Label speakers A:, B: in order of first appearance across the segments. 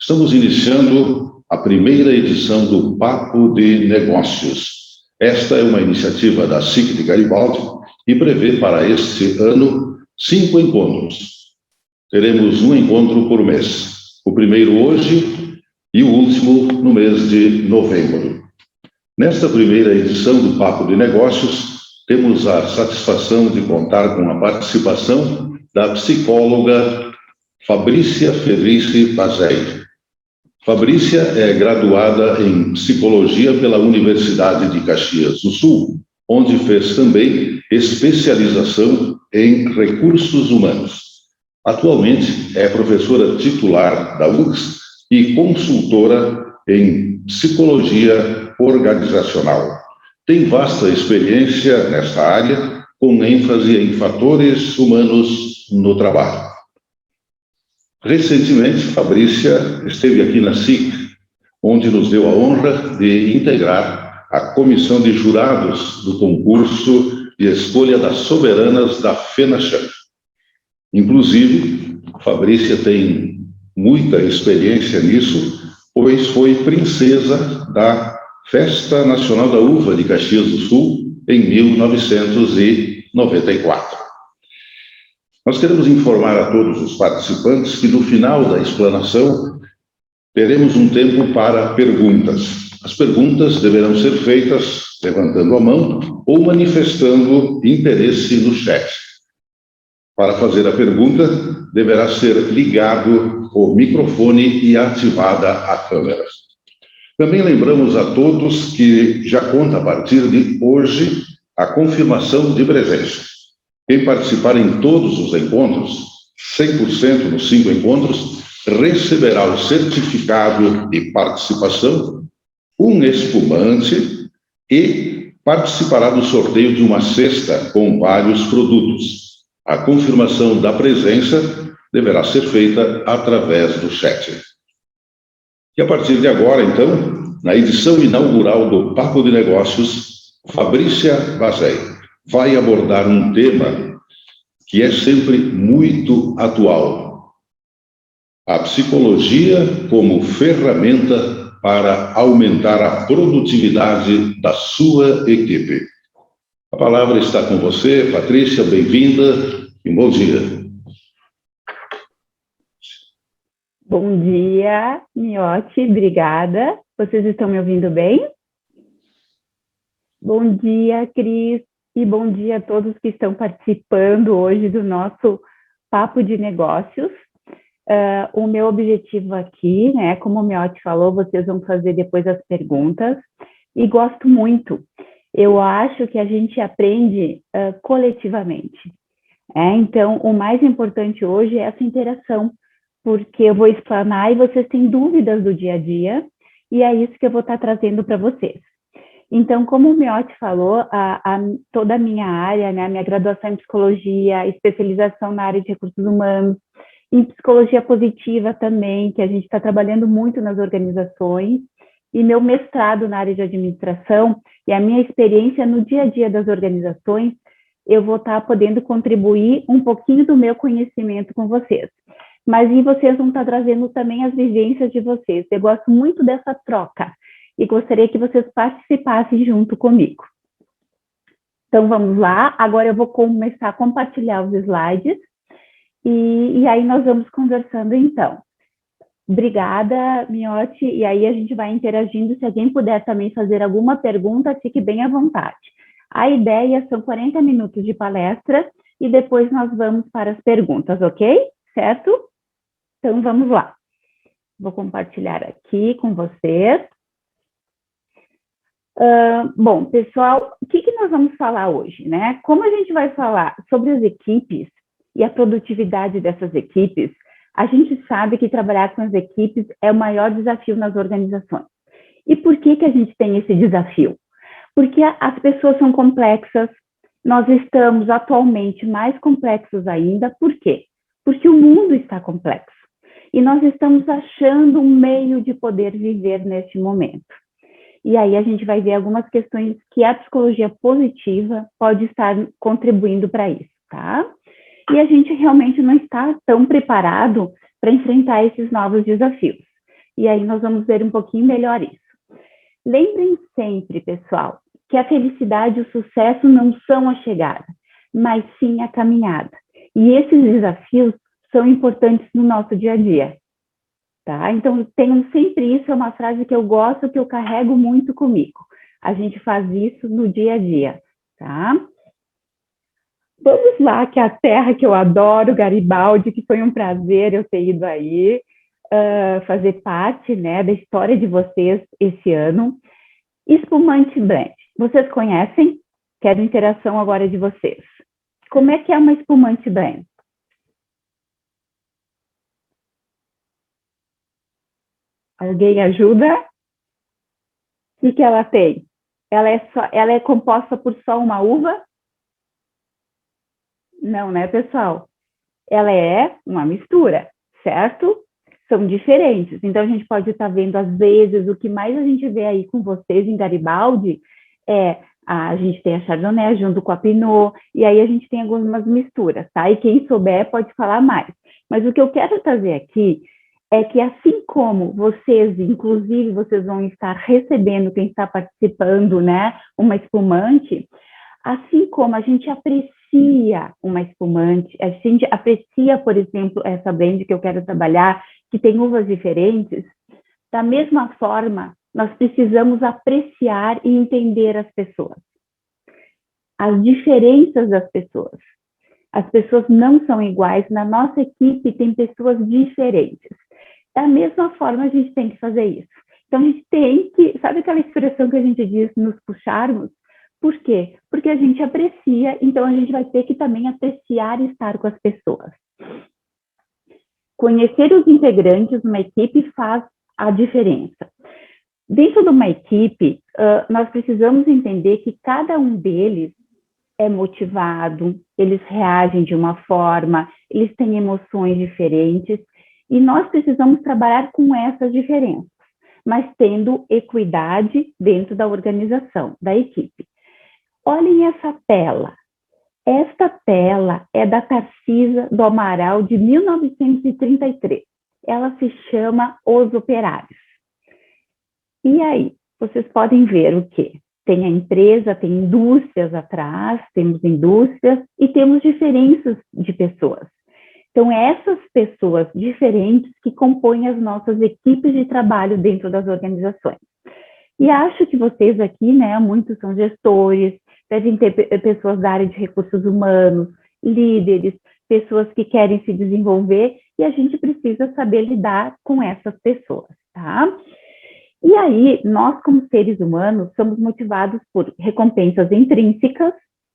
A: Estamos iniciando a primeira edição do Papo de Negócios. Esta é uma iniciativa da SIC de Garibaldi e prevê para este ano 5 encontros. Teremos um encontro por mês. O primeiro hoje e o último no mês de novembro. Nesta primeira edição do Papo de Negócios, temos a satisfação de contar com a participação da psicóloga Fabrícia Ferrice Bazei. Fabrícia é graduada em Psicologia pela Universidade de Caxias do Sul, onde fez também especialização em Recursos Humanos. Atualmente é professora titular da URGS e consultora em Psicologia Organizacional. Tem vasta experiência nesta área, com ênfase em fatores humanos no trabalho. Recentemente, Fabrícia esteve aqui na SIC, onde nos deu a honra de integrar a comissão de jurados do concurso de escolha das soberanas da FENACHAM. Inclusive, Fabrícia tem muita experiência nisso, pois foi princesa da Festa Nacional da Uva de Caxias do Sul em 1994. Nós queremos informar a todos os participantes que no final da explanação teremos um tempo para perguntas. As perguntas deverão ser feitas levantando a mão ou manifestando interesse no chat. Para fazer a pergunta, deverá ser ligado o microfone e ativada a câmera. Também lembramos a todos que já conta a partir de hoje a confirmação de presença. Quem participar em todos os encontros, 100% nos 5 encontros, receberá o certificado de participação, um espumante e participará do sorteio de uma cesta com vários produtos. A confirmação da presença deverá ser feita através do chat. E a partir de agora, então, na edição inaugural do Papo de Negócios, Fabrícia Bazei vai abordar um tema que é sempre muito atual: a psicologia como ferramenta para aumentar a produtividade da sua equipe. A palavra está com você, Patrícia, bem-vinda e bom dia.
B: Bom dia, Miotti, obrigada. Vocês estão me ouvindo bem? Bom dia, Cris, e bom dia a todos que estão participando hoje do nosso Papo de Negócios. O meu objetivo aqui, né, como o Miotti falou, vocês vão fazer depois as perguntas, e gosto muito. Eu acho que a gente aprende coletivamente. Então, o mais importante hoje é essa interação, porque eu vou explanar e vocês têm dúvidas do dia a dia, e é isso que eu vou estar trazendo para vocês. Então, como o Miotti falou, toda a minha área, né, a minha graduação em psicologia, especialização na área de recursos humanos, em psicologia positiva também, que a gente está trabalhando muito nas organizações, e meu mestrado na área de administração, e a minha experiência no dia a dia das organizações, eu vou estar podendo contribuir um pouquinho do meu conhecimento com vocês. Mas e vocês vão estar trazendo também as vivências de vocês. Eu gosto muito dessa troca e gostaria que vocês participassem junto comigo. Então, vamos lá. Agora eu vou começar a compartilhar os slides e aí nós vamos conversando, então. Obrigada, Miotti, e aí a gente vai interagindo. Se alguém puder também fazer alguma pergunta, fique bem à vontade. A ideia são 40 minutos de palestra e depois nós vamos para as perguntas, ok? Certo? Então, vamos lá. Vou compartilhar aqui com vocês. Bom, pessoal, o que nós vamos falar hoje, né? Como a gente vai falar sobre as equipes e a produtividade dessas equipes, a gente sabe que trabalhar com as equipes é o maior desafio nas organizações. E por que a gente tem esse desafio? Porque as pessoas são complexas, nós estamos atualmente mais complexos ainda. Por quê? Porque o mundo está complexo. E nós estamos achando um meio de poder viver neste momento. E aí a gente vai ver algumas questões que a psicologia positiva pode estar contribuindo para isso, tá? E a gente realmente não está tão preparado para enfrentar esses novos desafios. e aí nós vamos ver um pouquinho melhor isso. Lembrem sempre, pessoal, que a felicidade e o sucesso não são a chegada, mas sim a caminhada. E esses desafios são importantes no nosso dia a dia, tá? Então, tenham sempre isso, é uma frase que eu gosto, que eu carrego muito comigo. A gente faz isso no dia a dia, tá? Vamos lá, que é a terra que eu adoro, Garibaldi, que foi um prazer eu ter ido aí, fazer parte, né, da história de vocês esse ano. Espumante Blend, vocês conhecem? Quero interação agora de vocês. Como é que é uma espumante blend? Alguém ajuda? O que ela tem? Ela é composta por só uma uva? Não, né, pessoal? Ela é uma mistura, certo? São diferentes. Então, a gente pode estar vendo, às vezes, o que mais a gente vê aí com vocês em Garibaldi é a gente tem a Chardonnay junto com a Pinot, e aí a gente tem algumas misturas, tá? E quem souber pode falar mais. Mas o que eu quero trazer aqui é que, assim como vocês, inclusive, vocês vão estar recebendo, quem está participando, né, uma espumante, assim como a gente aprecia uma espumante, a gente aprecia, por exemplo, essa blend que eu quero trabalhar, que tem uvas diferentes, da mesma forma, nós precisamos apreciar e entender as pessoas. As diferenças das pessoas. As pessoas não são iguais, na nossa equipe tem pessoas diferentes. Da mesma forma, a gente tem que fazer isso. Então, a gente tem que, sabe aquela expressão que a gente diz, nos puxarmos? Por quê? Porque a gente aprecia, então a gente vai ter que também apreciar estar com as pessoas. Conhecer os integrantes de uma equipe faz a diferença. Dentro de uma equipe, nós precisamos entender que cada um deles é motivado, eles reagem de uma forma, eles têm emoções diferentes, e nós precisamos trabalhar com essas diferenças, mas tendo equidade dentro da organização, da equipe. Olhem essa tela. Esta tela é da Tarcisa do Amaral, de 1933. Ela se chama Os Operários. E aí, vocês podem ver o quê? Tem a empresa, tem indústrias atrás, temos indústrias e temos diferenças de pessoas. Então, essas pessoas diferentes que compõem as nossas equipes de trabalho dentro das organizações. E acho que vocês aqui, né, muitos são gestores, devem ter pessoas da área de recursos humanos, líderes, pessoas que querem se desenvolver, e a gente precisa saber lidar com essas pessoas, tá? E aí, nós como seres humanos, somos motivados por recompensas intrínsecas,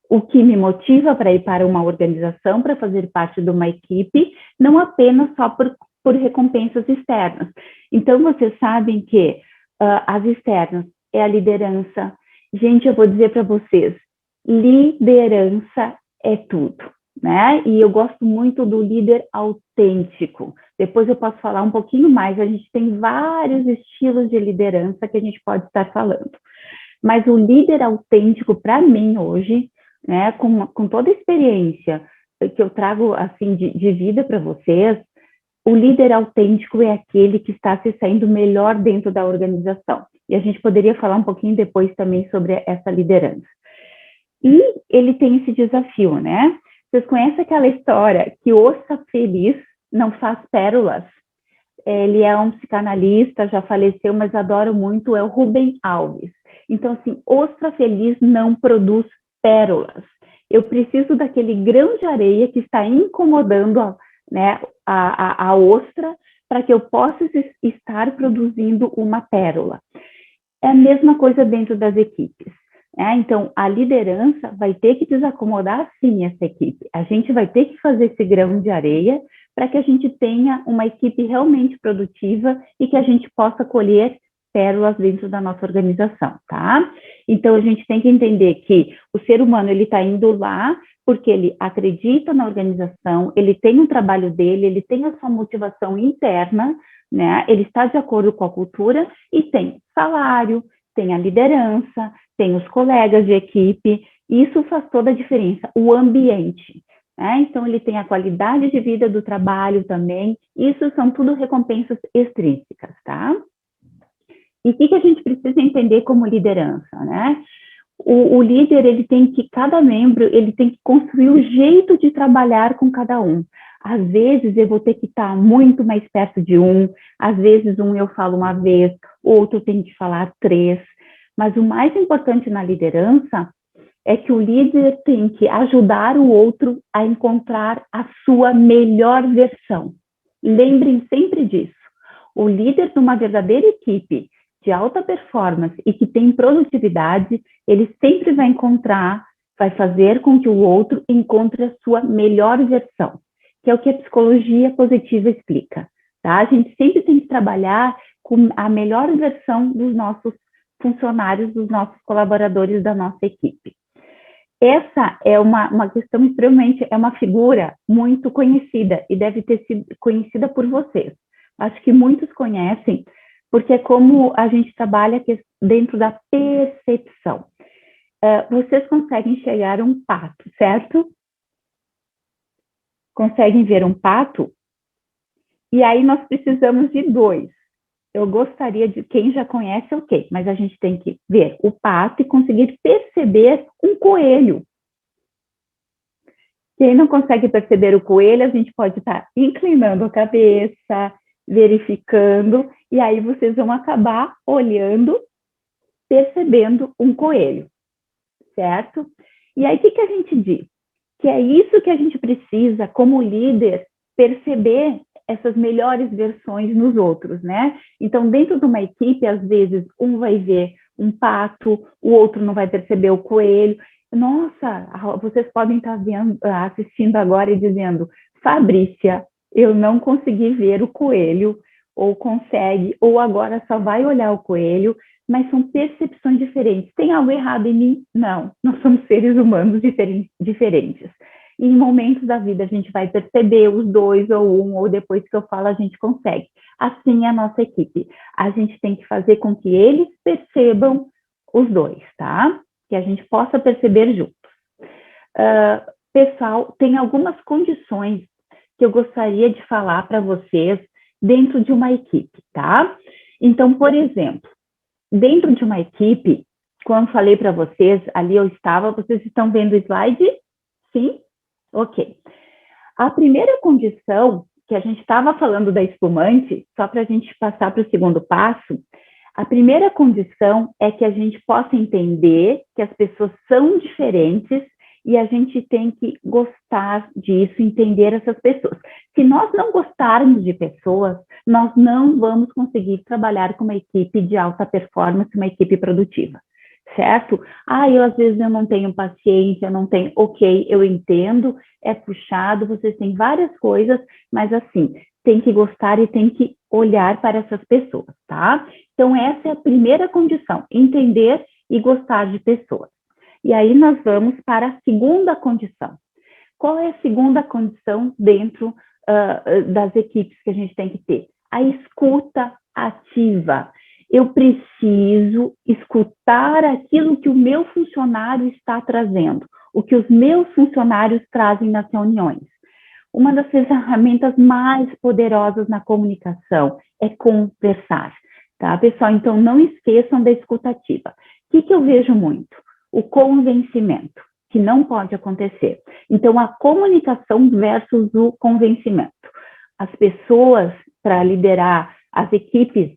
B: o que me motiva para ir para uma organização, para fazer parte de uma equipe, não apenas só por recompensas externas. Então, vocês sabem que as externas é a liderança. Gente, eu vou dizer para vocês, liderança é tudo, né? E eu gosto muito do líder autêntico. Depois eu posso falar um pouquinho mais, a gente tem vários estilos de liderança que a gente pode estar falando. Mas o líder autêntico, para mim, hoje, né, com toda a experiência que eu trago assim de vida para vocês, o líder autêntico é aquele que está se saindo melhor dentro da organização. E a gente poderia falar um pouquinho depois também sobre essa liderança. E ele tem esse desafio, né? Vocês conhecem aquela história que ostra feliz não faz pérolas? Ele é um psicanalista, já faleceu, mas adoro muito, é o Rubem Alves. Então, assim, ostra feliz não produz pérolas. Eu preciso daquele grão de areia que está incomodando a ostra para que eu possa estar produzindo uma pérola. É a mesma coisa dentro das equipes. Então, a liderança vai ter que desacomodar, sim, essa equipe. A gente vai ter que fazer esse grão de areia para que a gente tenha uma equipe realmente produtiva e que a gente possa colher pérolas dentro da nossa organização, tá? Então, a gente tem que entender que o ser humano, ele está indo lá porque ele acredita na organização, ele tem um trabalho dele, ele tem a sua motivação interna, né? Ele está de acordo com a cultura e tem salário, tem a liderança, tem os colegas de equipe, isso faz toda a diferença, o ambiente. né? Então, ele tem a qualidade de vida do trabalho também. Isso são tudo recompensas extrínsecas, tá? E o que a gente precisa entender como liderança, né? O líder, ele tem que, cada membro, ele tem que construir o jeito de trabalhar com cada um. Às vezes eu vou ter que estar muito mais perto de um, às vezes um eu falo uma vez, outro tem que falar 3. Mas o mais importante na liderança é que o líder tem que ajudar o outro a encontrar a sua melhor versão. Lembrem sempre disso. O líder de uma verdadeira equipe de alta performance e que tem produtividade, ele sempre vai encontrar, vai fazer com que o outro encontre a sua melhor versão, que é o que a psicologia positiva explica. Tá? A gente sempre tem que trabalhar com a melhor versão dos nossos funcionários, dos nossos colaboradores da nossa equipe. Essa é uma questão extremamente, é uma figura muito conhecida e deve ter sido conhecida por vocês. Acho que muitos conhecem, porque é como a gente trabalha dentro da percepção. Vocês conseguem enxergar um pato, certo? Conseguem ver um pato? E aí nós precisamos de 2. Eu gostaria de, quem já conhece, ok, mas a gente tem que ver o pato e conseguir perceber um coelho. Quem não consegue perceber o coelho, a gente pode estar inclinando a cabeça, verificando, e aí vocês vão acabar olhando, percebendo um coelho, certo? E aí o que a gente diz? Que é isso que a gente precisa, como líder, perceber essas melhores versões nos outros, né? Então, dentro de uma equipe, às vezes, um vai ver um pato, o outro não vai perceber o coelho. Nossa, vocês podem estar assistindo agora e dizendo, Fabrícia, eu não consegui ver o coelho, ou consegue, ou agora só vai olhar o coelho, mas são percepções diferentes. Tem algo errado em mim? Não, nós somos seres humanos diferentes. E em momentos da vida a gente vai perceber os 2 ou 1, ou depois que eu falo a gente consegue. Assim é a nossa equipe. A gente tem que fazer com que eles percebam os 2, tá? Que a gente possa perceber juntos. Pessoal, tem algumas condições que eu gostaria de falar para vocês dentro de uma equipe, tá? Então, por exemplo, dentro de uma equipe, quando falei para vocês, ali eu estava, vocês estão vendo o slide? Sim? Ok. A primeira condição, que a gente estava falando da espumante, só para a gente passar para o segundo passo, a primeira condição é que a gente possa entender que as pessoas são diferentes e a gente tem que gostar disso, entender essas pessoas. Se nós não gostarmos de pessoas, nós não vamos conseguir trabalhar com uma equipe de alta performance, uma equipe produtiva, certo? Às vezes eu não tenho paciência, eu não tenho... Ok, eu entendo, é puxado, vocês têm várias coisas, mas assim, tem que gostar e tem que olhar para essas pessoas, tá? Então, essa é a primeira condição, entender e gostar de pessoas. E aí nós vamos para a segunda condição. Qual é a segunda condição dentro das equipes que a gente tem que ter? A escuta ativa. Eu preciso escutar aquilo que o meu funcionário está trazendo, o que os meus funcionários trazem nas reuniões. Uma das ferramentas mais poderosas na comunicação é conversar, tá, pessoal? Então, não esqueçam da escuta ativa. O que eu vejo muito? O convencimento, que não pode acontecer. Então, a comunicação versus o convencimento. As pessoas, para liderar as equipes,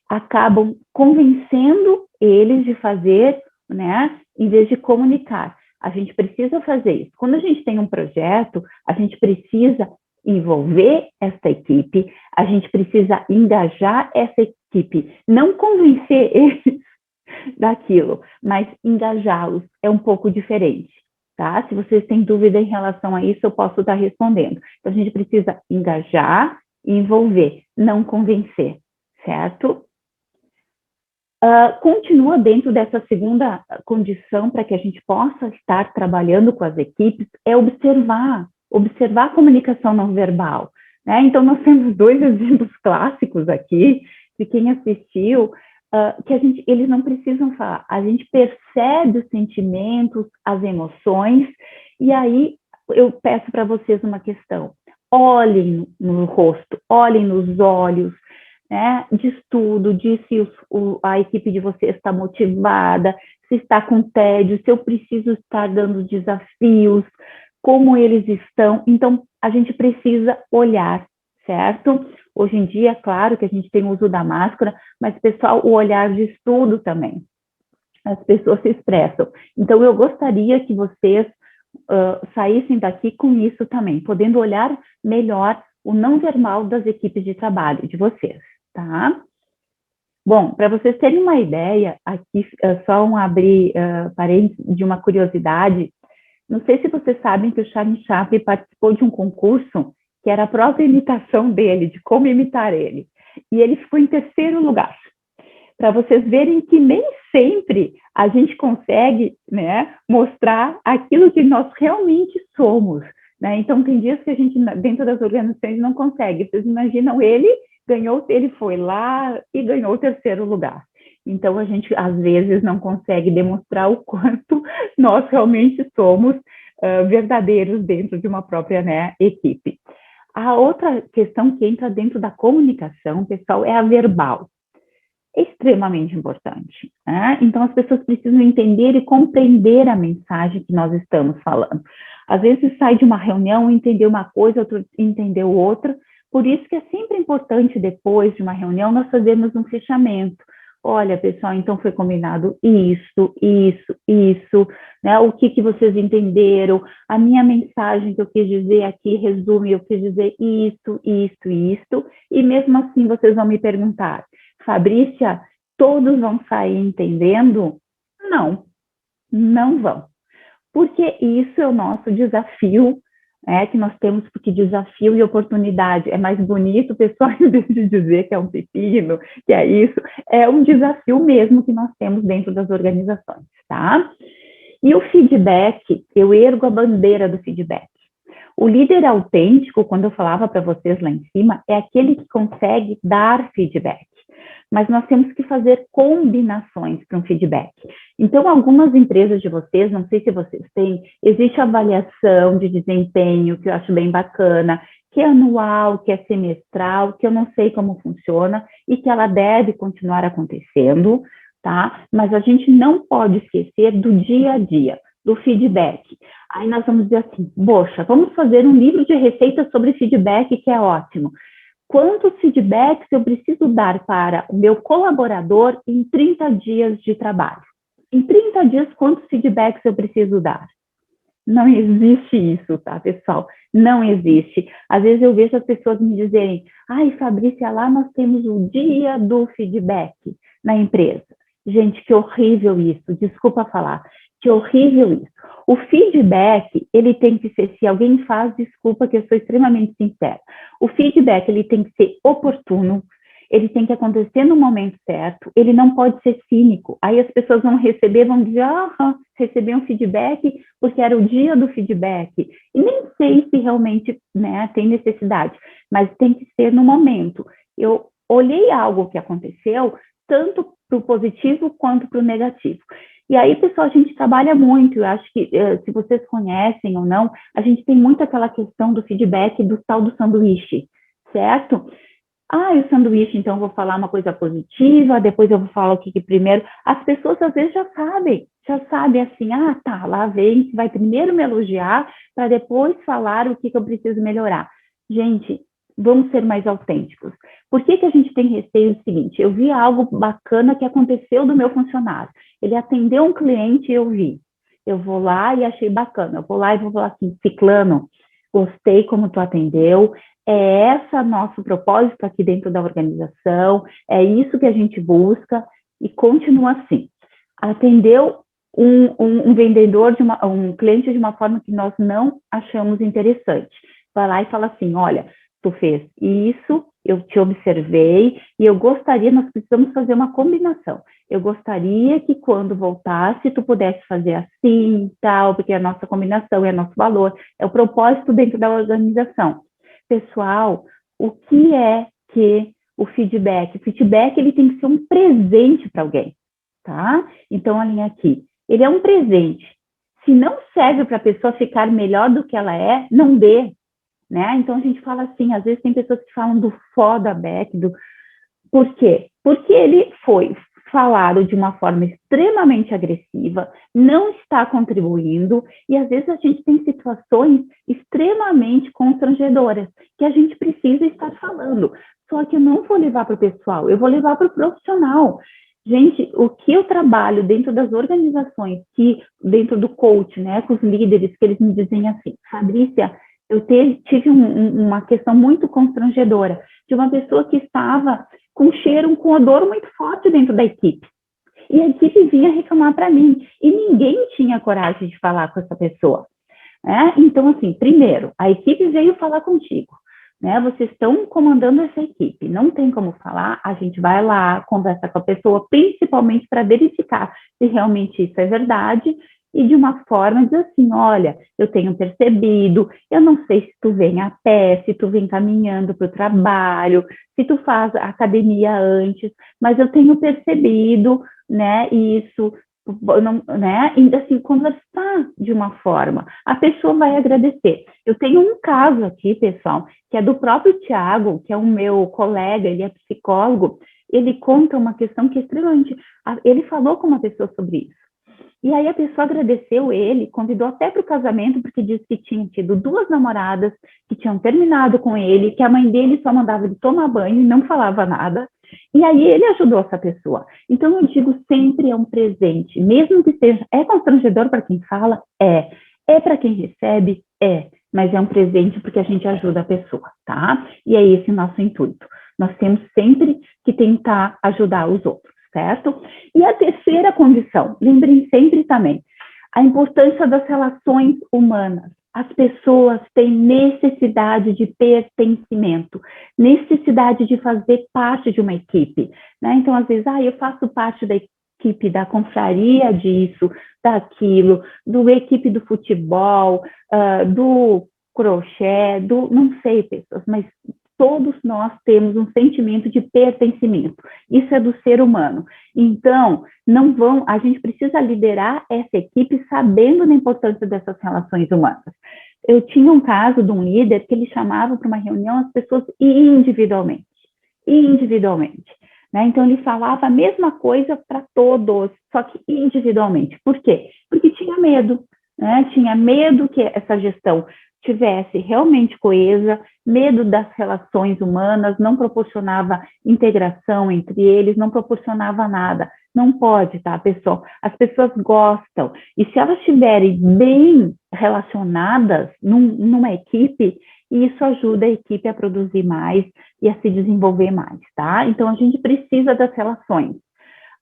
B: acabam convencendo eles de fazer, né, em vez de comunicar. A gente precisa fazer isso. Quando a gente tem um projeto, a gente precisa envolver esta equipe, a gente precisa engajar essa equipe, não convencer eles daquilo, mas engajá-los é um pouco diferente, tá? Se vocês têm dúvida em relação a isso, eu posso estar respondendo. Então, a gente precisa engajar e envolver, não convencer, certo? Continua dentro dessa segunda condição para que a gente possa estar trabalhando com as equipes, é observar a comunicação não verbal, né? Então, nós temos 2 exemplos clássicos aqui, de quem assistiu, que eles não precisam falar, a gente percebe os sentimentos, as emoções, e aí eu peço para vocês uma questão. Olhem no rosto, olhem nos olhos, né? Diz tudo, diz se a equipe de vocês está motivada, se está com tédio, se eu preciso estar dando desafios, como eles estão. Então, a gente precisa olhar, certo? Hoje em dia, claro que a gente tem o uso da máscara, mas, pessoal, o olhar diz tudo também. As pessoas se expressam. Então, eu gostaria que vocês saíssem daqui com isso também, podendo olhar melhor o não verbal das equipes de trabalho de vocês, tá? Bom, para vocês terem uma ideia, aqui só abrir parênteses de uma curiosidade, não sei se vocês sabem que o Charlie Chaplin participou de um concurso que era a própria imitação dele, de como imitar ele, e ele ficou em terceiro lugar. Para vocês verem que nem sempre a gente consegue, né, mostrar aquilo que nós realmente somos, né? Então, tem dias que a gente, dentro das organizações, não consegue. Vocês imaginam, ele foi lá e ganhou o terceiro lugar. Então, a gente, às vezes, não consegue demonstrar o quanto nós realmente somos verdadeiros dentro de uma própria, né, equipe. A outra questão que entra dentro da comunicação, pessoal, é a verbal. É extremamente importante, né? Então, as pessoas precisam entender e compreender a mensagem que nós estamos falando. Às vezes, sai de uma reunião, entender uma coisa, outro entendeu outra. Por isso que é sempre importante, depois de uma reunião, nós fazermos um fechamento. Olha, pessoal, então foi combinado isso, né? O que vocês entenderam? A minha mensagem que eu quis dizer aqui, resume, eu quis dizer isso, e mesmo assim vocês vão me perguntar, Fabrícia, todos vão sair entendendo? Não, não vão. Porque isso é o nosso desafio, que nós temos, porque desafio e oportunidade é mais bonito, pessoal, em vez de dizer que é um pepino, que é isso, é um desafio mesmo que nós temos dentro das organizações, tá? E o feedback, eu ergo a bandeira do feedback. O líder autêntico, quando eu falava para vocês lá em cima, é aquele que consegue dar feedback. Mas nós temos que fazer combinações para um feedback. Então, algumas empresas de vocês, não sei se vocês têm, existe avaliação de desempenho, que eu acho bem bacana, que é anual, que é semestral, que eu não sei como funciona e que ela deve continuar acontecendo, tá? Mas a gente não pode esquecer do dia a dia, do feedback. Aí nós vamos dizer assim, poxa, vamos fazer um livro de receitas sobre feedback, que é ótimo. Quantos feedbacks eu preciso dar para o meu colaborador em 30 dias de trabalho? Em 30 dias, quantos feedbacks eu preciso dar? Não existe isso, tá, pessoal? Não existe. Às vezes eu vejo as pessoas me dizerem, ai, Fabrícia, lá nós temos o dia do feedback na empresa. Gente, que horrível isso, desculpa falar, que horrível isso. O feedback, ele tem que ser, se alguém faz, desculpa que eu sou extremamente sincera, o feedback, ele tem que ser oportuno, ele tem que acontecer no momento certo, ele não pode ser cínico. Aí as pessoas vão receber, vão dizer, recebi um feedback porque era o dia do feedback. E nem sei se realmente, né, tem necessidade, mas tem que ser no momento. Eu olhei algo que aconteceu, tanto para o positivo quanto para o negativo. E aí, pessoal, a gente trabalha muito, eu acho que, se vocês conhecem ou não, a gente tem muito aquela questão do feedback do tal do sanduíche, certo? O sanduíche, então, eu vou falar uma coisa positiva, depois eu vou falar o que primeiro. As pessoas, às vezes, já sabem assim, tá, lá vem, vai primeiro me elogiar, para depois falar o que eu preciso melhorar. Gente, vamos ser mais autênticos. Por que a gente tem receio do seguinte? Eu vi algo bacana que aconteceu do meu funcionário. Ele atendeu um cliente e eu vi. Eu vou lá e achei bacana. Eu vou lá e vou falar assim, Ciclano, gostei como tu atendeu, é esse nosso propósito aqui dentro da organização, é isso que a gente busca, e continua assim. Atendeu um vendedor, um cliente de uma forma que nós não achamos interessante. Vai lá e fala assim, olha, tu fez isso, eu te observei, e eu gostaria, nós precisamos fazer uma combinação. Eu gostaria que quando voltasse, tu pudesse fazer assim, tal, porque é a nossa combinação, é nosso valor, é o propósito dentro da organização. Pessoal, o que é que o feedback? O feedback, ele tem que ser um presente para alguém, tá? Então, olhem aqui, ele é um presente. Se não serve para a pessoa ficar melhor do que ela é, não dê, né? Então a gente fala assim, às vezes tem pessoas que falam do feedback, por quê? Porque ele foi falado de uma forma extremamente agressiva, não está contribuindo, e às vezes a gente tem situações extremamente constrangedoras, que a gente precisa estar falando. Só que eu não vou levar para o pessoal, eu vou levar para o profissional. Gente, o que eu trabalho dentro das organizações, dentro do coach, né, com os líderes, que eles me dizem assim, Fabrícia, eu tive uma questão muito constrangedora, de uma pessoa que estava com com odor muito forte dentro da equipe. E a equipe vinha reclamar para mim, e ninguém tinha coragem de falar com essa pessoa. Né? Então, assim, primeiro, a equipe veio falar contigo. Né? Vocês estão comandando essa equipe, não tem como falar, a gente vai lá, conversa com a pessoa, principalmente para verificar se realmente isso é verdade, e de uma forma diz assim, olha, eu tenho percebido, eu não sei se tu vem a pé, se tu vem caminhando para o trabalho, se tu faz academia antes, mas eu tenho percebido, né, isso, não, né, e assim, conversar de uma forma, a pessoa vai agradecer. Eu tenho um caso aqui, pessoal, que é do próprio Tiago, que é o meu colega, ele é psicólogo, ele conta uma questão que é extremamente, ele falou com uma pessoa sobre isso. E aí a pessoa agradeceu ele, convidou até para o casamento, porque disse que tinha tido 2 namoradas, que tinham terminado com ele, que a mãe dele só mandava ele tomar banho e não falava nada. E aí ele ajudou essa pessoa. Então eu digo, sempre é um presente, mesmo que seja, é constrangedor para quem fala? É para quem recebe? Mas é um presente porque a gente ajuda a pessoa, tá? E é esse o nosso intuito. Nós temos sempre que tentar ajudar os outros. Certo? E a terceira condição, lembrem sempre também, a importância das relações humanas. As pessoas têm necessidade de pertencimento, necessidade de fazer parte de uma equipe. Né? Então, às vezes, eu faço parte da equipe da confraria disso, daquilo, do equipe do futebol, do crochê, não sei, pessoas, mas todos nós temos um sentimento de pertencimento. Isso é do ser humano. Então, a gente precisa liderar essa equipe sabendo da importância dessas relações humanas. Eu tinha um caso de um líder que ele chamava para uma reunião as pessoas individualmente. Né? Então, ele falava a mesma coisa para todos, só que individualmente. Por quê? Porque tinha medo. Né? Tinha medo que essa gestão tivesse realmente coesa, medo das relações humanas, não proporcionava integração entre eles, não proporcionava nada. Não pode, tá, pessoal? As pessoas gostam. E se elas estiverem bem relacionadas numa equipe, isso ajuda a equipe a produzir mais e a se desenvolver mais, tá? Então, a gente precisa das relações.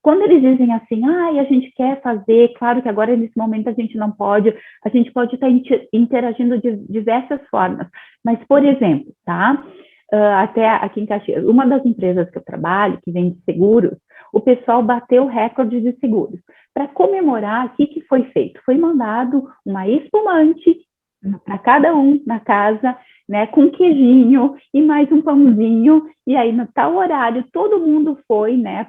B: Quando eles dizem assim, a gente quer fazer, claro que agora nesse momento a gente não pode, a gente pode estar interagindo de diversas formas, mas, por exemplo, tá? Até aqui em Caxias, uma das empresas que eu trabalho, que vende seguros, o pessoal bateu o recorde de seguros. Para comemorar, o que foi feito? Foi mandado uma espumante para cada um na casa, né, com queijinho e mais um pãozinho, e aí no tal horário todo mundo foi, né,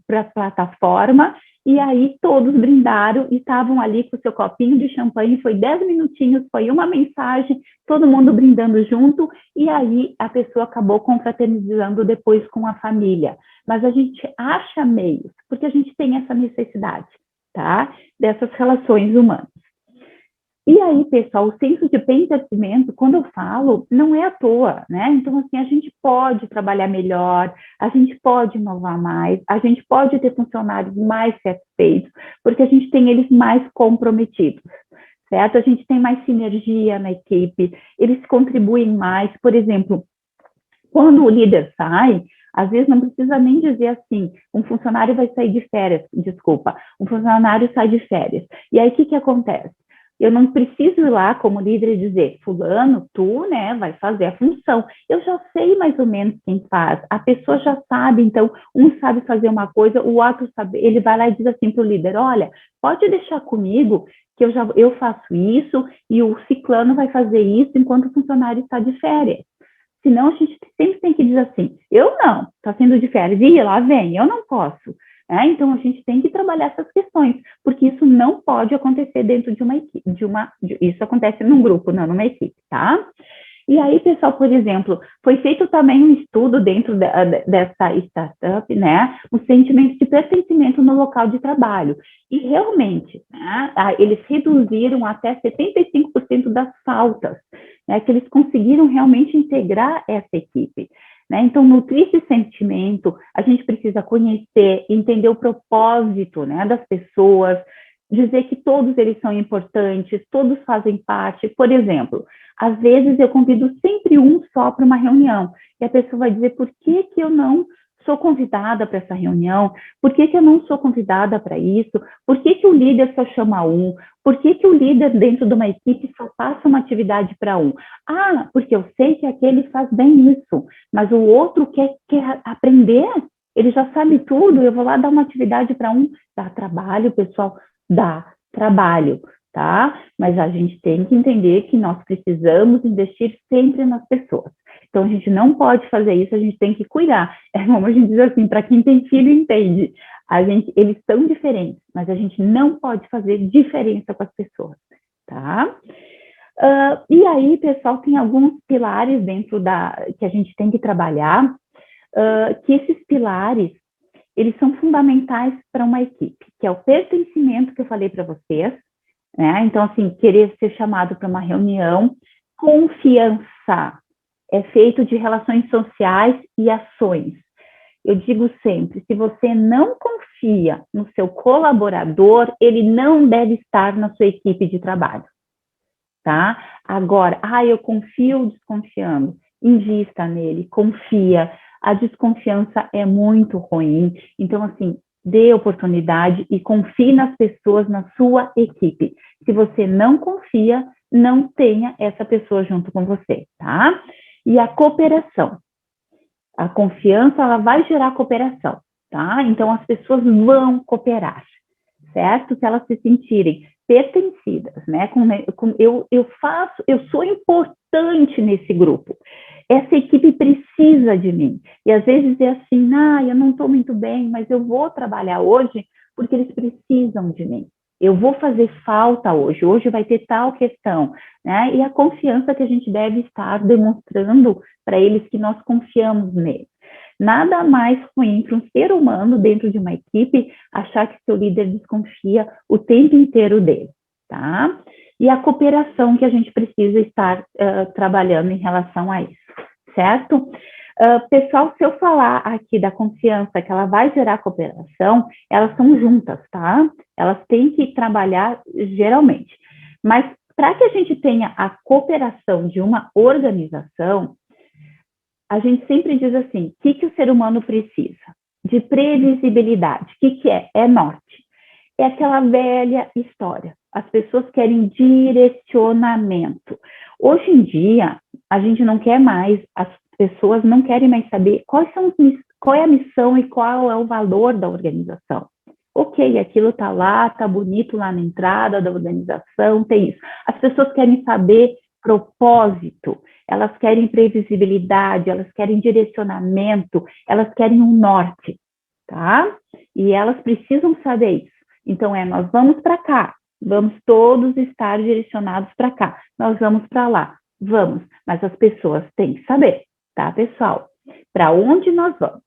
B: para a plataforma, e aí todos brindaram e estavam ali com o seu copinho de champanhe, foi 10 minutinhos, foi uma mensagem, todo mundo brindando junto, e aí a pessoa acabou confraternizando depois com a família. Mas a gente acha meios, porque a gente tem essa necessidade, tá, dessas relações humanas. E aí, pessoal, o senso de pertencimento, quando eu falo, não é à toa, né? Então, assim, a gente pode trabalhar melhor, a gente pode inovar mais, a gente pode ter funcionários mais satisfeitos, porque a gente tem eles mais comprometidos, certo? A gente tem mais sinergia na equipe, eles contribuem mais. Por exemplo, quando o líder sai, às vezes não precisa nem dizer assim, um funcionário vai sair de férias, um funcionário sai de férias. E aí, o que acontece? Eu não preciso ir lá como líder e dizer, fulano, tu, né, vai fazer a função. Eu já sei mais ou menos quem faz. A pessoa já sabe, então, um sabe fazer uma coisa, o outro sabe, ele vai lá e diz assim para o líder, olha, pode deixar comigo que eu faço isso e o ciclano vai fazer isso enquanto o funcionário está de férias. Senão, a gente sempre tem que dizer assim, eu não, está sendo de férias, e lá vem, eu não posso. Então, a gente tem que trabalhar essas questões, porque isso não pode acontecer dentro de uma equipe, isso acontece num grupo, não numa equipe, tá? E aí, pessoal, por exemplo, foi feito também um estudo dentro dessa startup, né, os sentimentos de pertencimento no local de trabalho. E realmente, né, eles reduziram até 75% das faltas, né, que eles conseguiram realmente integrar essa equipe. Né? Então, nutrir esse sentimento, a gente precisa conhecer, entender o propósito, né, das pessoas, dizer que todos eles são importantes, todos fazem parte. Por exemplo, às vezes eu convido sempre um só para uma reunião, e a pessoa vai dizer por que eu não sou convidada para essa reunião, por que eu não sou convidada para isso, por que o líder só chama um, por que o líder dentro de uma equipe só passa uma atividade para um? Ah, porque eu sei que aquele faz bem isso, mas o outro quer aprender, ele já sabe tudo, eu vou lá dar uma atividade para um, dá trabalho, pessoal, dá trabalho, tá? Mas a gente tem que entender que nós precisamos investir sempre nas pessoas. Então, a gente não pode fazer isso, a gente tem que cuidar. É como a gente diz assim, para quem tem filho, entende. Eles são diferentes, mas a gente não pode fazer diferença com as pessoas, tá? E aí, pessoal, tem alguns pilares dentro que a gente tem que trabalhar, que esses pilares, eles são fundamentais para uma equipe, que é o pertencimento que eu falei para vocês, né? Então, assim, querer ser chamado para uma reunião, confiança, é feito de relações sociais e ações. Eu digo sempre, se você não confia no seu colaborador, ele não deve estar na sua equipe de trabalho, tá? Agora, eu confio desconfiando, invista nele, confia. A desconfiança é muito ruim, então, assim, dê oportunidade e confie nas pessoas na sua equipe. Se você não confia, não tenha essa pessoa junto com você, tá? E a cooperação. A confiança, ela vai gerar cooperação, tá? Então, as pessoas vão cooperar, certo? Se elas se sentirem pertencidas, né? Eu sou importante nesse grupo. Essa equipe precisa de mim. E às vezes é assim, eu não estou muito bem, mas eu vou trabalhar hoje porque eles precisam de mim. Eu vou fazer falta hoje vai ter tal questão, né? E a confiança que a gente deve estar demonstrando para eles que nós confiamos neles. Nada mais ruim para um ser humano dentro de uma equipe achar que seu líder desconfia o tempo inteiro dele, tá? E a cooperação que a gente precisa estar trabalhando em relação a isso, certo? Pessoal, se eu falar aqui da confiança que ela vai gerar cooperação, elas são juntas, tá? Elas têm que trabalhar geralmente. Mas para que a gente tenha a cooperação de uma organização, a gente sempre diz assim, o que o ser humano precisa? De previsibilidade. O que é? É norte. É aquela velha história. As pessoas querem direcionamento. Hoje em dia, a gente não quer mais, as pessoas não querem mais saber qual é a missão e qual é o valor da organização. Ok, aquilo está lá, está bonito lá na entrada da organização, tem isso. As pessoas querem saber propósito, elas querem previsibilidade, elas querem direcionamento, elas querem um norte, tá? E elas precisam saber isso. Então, nós vamos para cá, vamos todos estar direcionados para cá, nós vamos para lá, vamos, mas as pessoas têm que saber, tá, pessoal? Para onde nós vamos?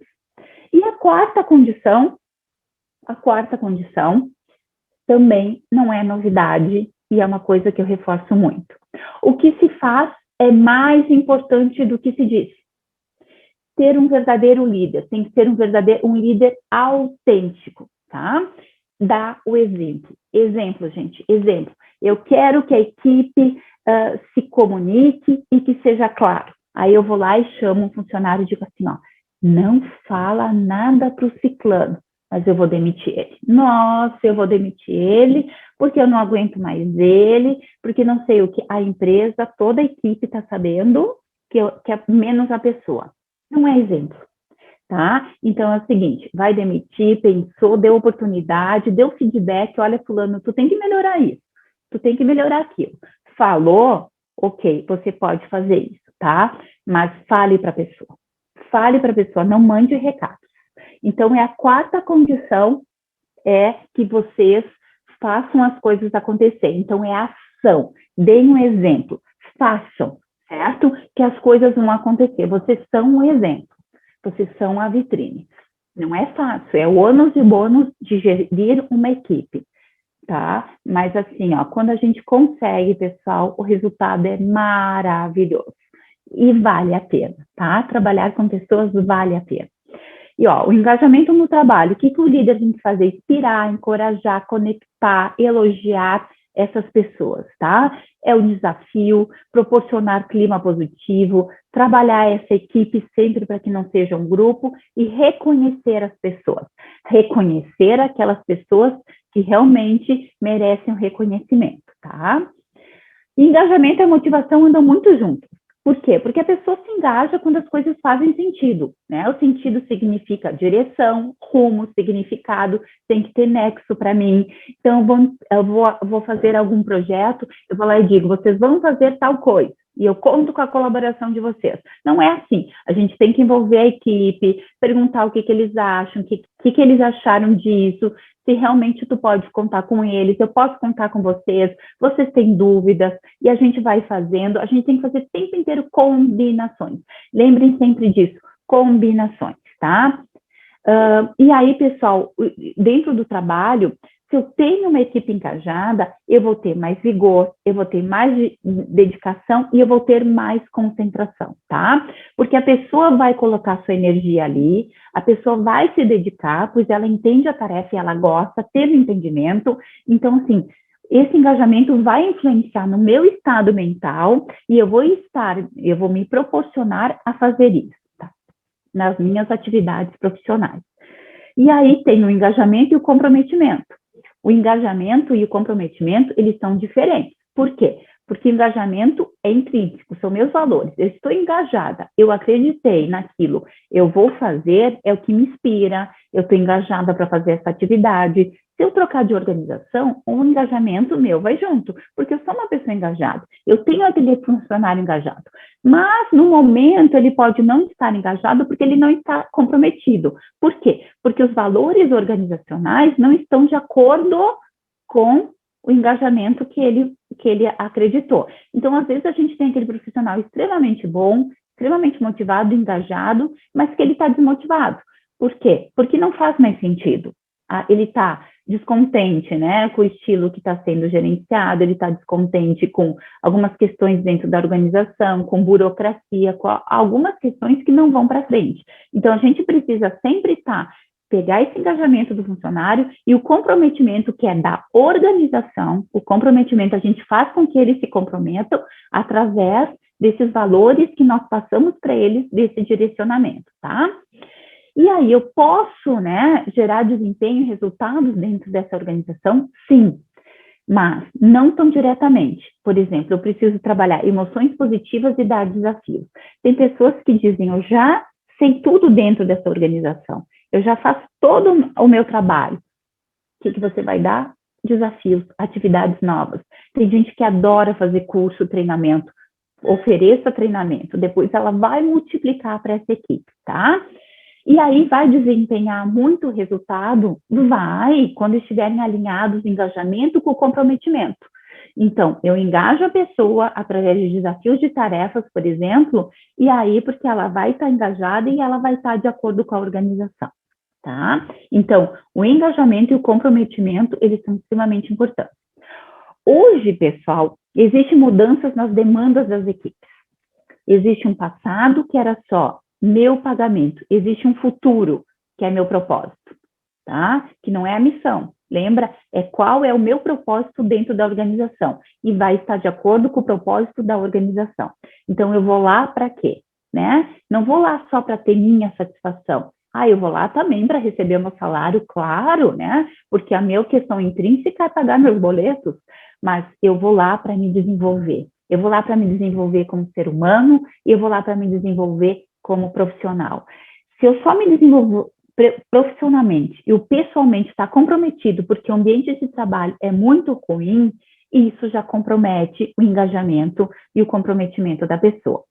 B: E a quarta condição também não é novidade e é uma coisa que eu reforço muito. O que se faz é mais importante do que se diz. Ter um verdadeiro líder, tem que ser um líder autêntico, tá? Dá o exemplo. Exemplo, gente, exemplo. Eu quero que a equipe se comunique e que seja claro. Aí eu vou lá e chamo um funcionário e digo assim, não fala nada para o ciclano, mas eu vou demitir ele. Nossa, eu vou demitir ele porque eu não aguento mais ele, porque não sei o que. A empresa, toda a equipe está sabendo que é menos a pessoa. Não é exemplo, tá? Então é o seguinte, vai demitir, pensou, deu oportunidade, deu feedback, olha, fulano, tu tem que melhorar isso, tu tem que melhorar aquilo. Falou, ok, você pode fazer isso, tá? Mas fale para a pessoa, não mande recados. Então, a quarta condição é que vocês façam as coisas acontecer. Então, é ação. Deem um exemplo. Façam, certo? Que as coisas vão acontecer. Vocês são um exemplo. Vocês são a vitrine. Não é fácil. É o ônus e bônus de gerir uma equipe, tá? Mas assim, ó, quando a gente consegue, pessoal, o resultado é maravilhoso. E vale a pena, tá? Trabalhar com pessoas vale a pena. E, ó, o engajamento no trabalho, o que o líder tem que fazer? Inspirar, encorajar, conectar, elogiar essas pessoas, tá? É o desafio, proporcionar clima positivo, trabalhar essa equipe sempre para que não seja um grupo e reconhecer as pessoas. Reconhecer aquelas pessoas que realmente merecem o reconhecimento, tá? Engajamento e motivação andam muito juntos. Por quê? Porque a pessoa se engaja quando as coisas fazem sentido, né? O sentido significa direção, rumo, significado, tem que ter nexo para mim. Então, eu vou fazer algum projeto, eu vou lá e digo, vocês vão fazer tal coisa, e eu conto com a colaboração de vocês. Não é assim. A gente tem que envolver a equipe, perguntar o que eles acham, o que eles acharam disso, se realmente tu pode contar com eles, eu posso contar com vocês têm dúvidas, e a gente vai fazendo, a gente tem que fazer o tempo inteiro combinações. Lembrem sempre disso, combinações, tá? E aí, pessoal, dentro do trabalho, se eu tenho uma equipe engajada, eu vou ter mais vigor, eu vou ter mais dedicação e eu vou ter mais concentração, tá? Porque a pessoa vai colocar sua energia ali, a pessoa vai se dedicar, pois ela entende a tarefa e ela gosta, teve entendimento. Então, assim, esse engajamento vai influenciar no meu estado mental e eu vou me proporcionar a fazer isso, tá? Nas minhas atividades profissionais. E aí tem o engajamento e o comprometimento. O engajamento e o comprometimento, eles são diferentes. Por quê? Porque engajamento é intrínseco, são meus valores. Eu estou engajada, eu acreditei naquilo, eu vou fazer, é o que me inspira, eu estou engajada para fazer essa atividade. Se eu trocar de organização, o engajamento meu vai junto, porque eu sou uma pessoa engajada, eu tenho aquele funcionário engajado. Mas, no momento, ele pode não estar engajado porque ele não está comprometido. Por quê? Porque os valores organizacionais não estão de acordo com o engajamento que ele acreditou. Então, às vezes, a gente tem aquele profissional extremamente bom, extremamente motivado, engajado, mas que ele está desmotivado. Por quê? Porque não faz mais sentido. Ele está descontente, né, com o estilo que está sendo gerenciado, ele está descontente com algumas questões dentro da organização, com burocracia, com algumas questões que não vão para frente. Então, a gente precisa sempre pegar esse engajamento do funcionário e o comprometimento que é da organização, o comprometimento a gente faz com que eles se comprometam através desses valores que nós passamos para eles, desse direcionamento, tá? E aí, eu posso, né, gerar desempenho e resultados dentro dessa organização? Sim, mas não tão diretamente. Por exemplo, eu preciso trabalhar emoções positivas e dar desafios. Tem pessoas que dizem, eu já sei tudo dentro dessa organização, eu já faço todo o meu trabalho. O que você vai dar? Desafios, atividades novas. Tem gente que adora fazer curso, treinamento, ofereça treinamento, depois ela vai multiplicar para essa equipe, tá? E aí vai desempenhar muito resultado? Vai, quando estiverem alinhados o engajamento com o comprometimento. Então, eu engajo a pessoa através de desafios de tarefas, por exemplo, e aí porque ela vai estar engajada e ela vai estar de acordo com a organização, tá? Então, o engajamento e o comprometimento, eles são extremamente importantes. Hoje, pessoal, existem mudanças nas demandas das equipes. Existe um passado que era só meu pagamento. Existe um futuro, que é meu propósito, tá? Que não é a missão. Lembra? É qual é o meu propósito dentro da organização. E vai estar de acordo com o propósito da organização. Então, eu vou lá para quê? Né? Não vou lá só para ter minha satisfação. Eu vou lá também para receber o meu salário, claro, né? Porque a minha questão intrínseca é pagar meus boletos. Mas eu vou lá para me desenvolver. Eu vou lá para me desenvolver como ser humano e eu vou lá para me desenvolver como profissional. Se eu só me desenvolvo profissionalmente e o pessoalmente está comprometido porque o ambiente de trabalho é muito ruim, isso já compromete o engajamento e o comprometimento da pessoa.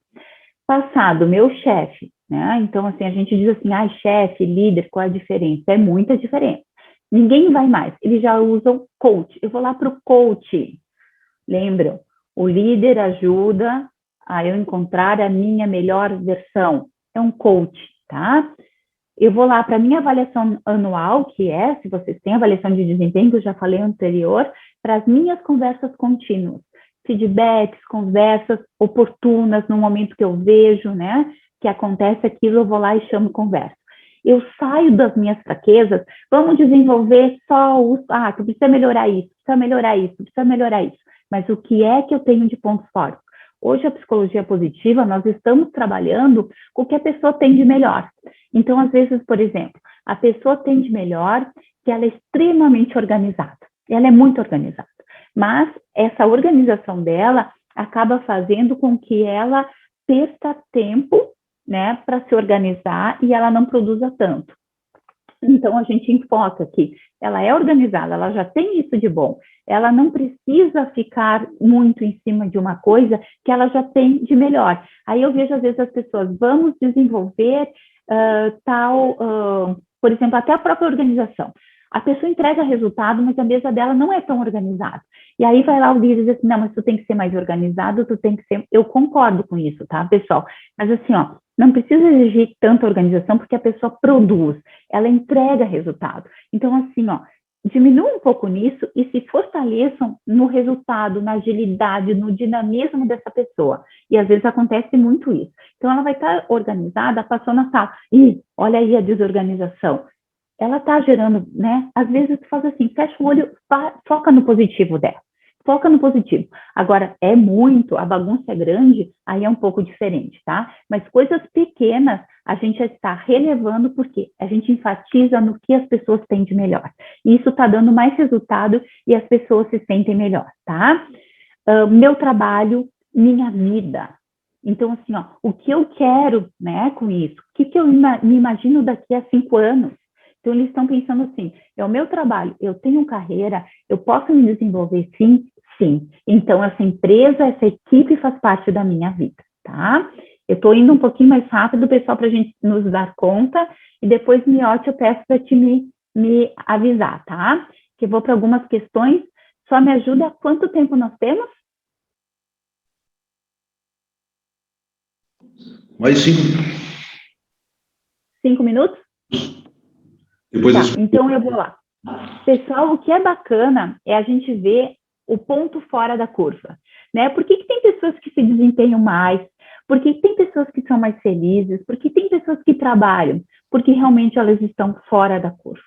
B: Passado, meu chefe, né? Então, assim, a gente diz assim, chefe, líder, qual é a diferença? É muita diferença. Ninguém vai mais, eles já usam coach. Eu vou lá para o coach. Lembram? O líder ajuda a eu encontrar a minha melhor versão. É um coach, tá? Eu vou lá para a minha avaliação anual, que é, se vocês têm avaliação de desempenho, que eu já falei anterior, para as minhas conversas contínuas. Feedbacks, conversas oportunas no momento que eu vejo, né, que acontece aquilo, eu vou lá e chamo conversa. Eu saio das minhas fraquezas, vamos desenvolver só os, tu precisa melhorar isso, precisa melhorar isso, precisa melhorar isso. Mas o que é que eu tenho de pontos fortes? Hoje, a psicologia positiva, nós estamos trabalhando com o que a pessoa tem de melhor. Então, às vezes, por exemplo, a pessoa tem de melhor que ela é extremamente organizada. Ela é muito organizada. Mas essa organização dela acaba fazendo com que ela perca tempo, né, para se organizar e ela não produza tanto. Então, a gente enfoca que ela é organizada, ela já tem isso de bom, ela não precisa ficar muito em cima de uma coisa que ela já tem de melhor. Aí eu vejo, às vezes, as pessoas, vamos desenvolver por exemplo, até a própria organização. A pessoa entrega resultado, mas a mesa dela não é tão organizada. E aí vai lá o líder e diz assim, não, mas tu tem que ser mais organizado, tu tem que ser... Eu concordo com isso, tá, pessoal? Mas assim, não precisa exigir tanta organização porque a pessoa produz, ela entrega resultado. Então, assim, diminuam um pouco nisso e se fortaleçam no resultado, na agilidade, no dinamismo dessa pessoa. E às vezes acontece muito isso. Então, ela vai estar organizada, passou na sala. Olha aí a desorganização. Ela está gerando, né? Às vezes tu faz assim, fecha o olho, foca no positivo dela. Foca no positivo. Agora, é muito, a bagunça é grande, aí é um pouco diferente, tá? Mas coisas pequenas a gente já está relevando porque a gente enfatiza no que as pessoas têm de melhor. E isso está dando mais resultado e as pessoas se sentem melhor, tá? Meu trabalho, minha vida. Então, assim, o que eu quero, né, com isso? O que eu me imagino daqui a 5 anos? Então, eles estão pensando assim, é o meu trabalho, eu tenho carreira, eu posso me desenvolver sim? Sim. Então, essa empresa, essa equipe faz parte da minha vida, tá? Eu estou indo um pouquinho mais rápido, pessoal, para a gente nos dar conta, e depois, Miotti, eu peço para te me avisar, tá? Que eu vou para algumas questões, só me ajuda, quanto tempo nós temos?
A: Mais 5.
B: 5 minutos?
A: Depois
B: tá, então eu vou lá. Pessoal, o que é bacana é a gente ver o ponto fora da curva, né? Por que tem pessoas que se desempenham mais? Por que tem pessoas que são mais felizes? Por que tem pessoas que trabalham? Porque realmente elas estão fora da curva,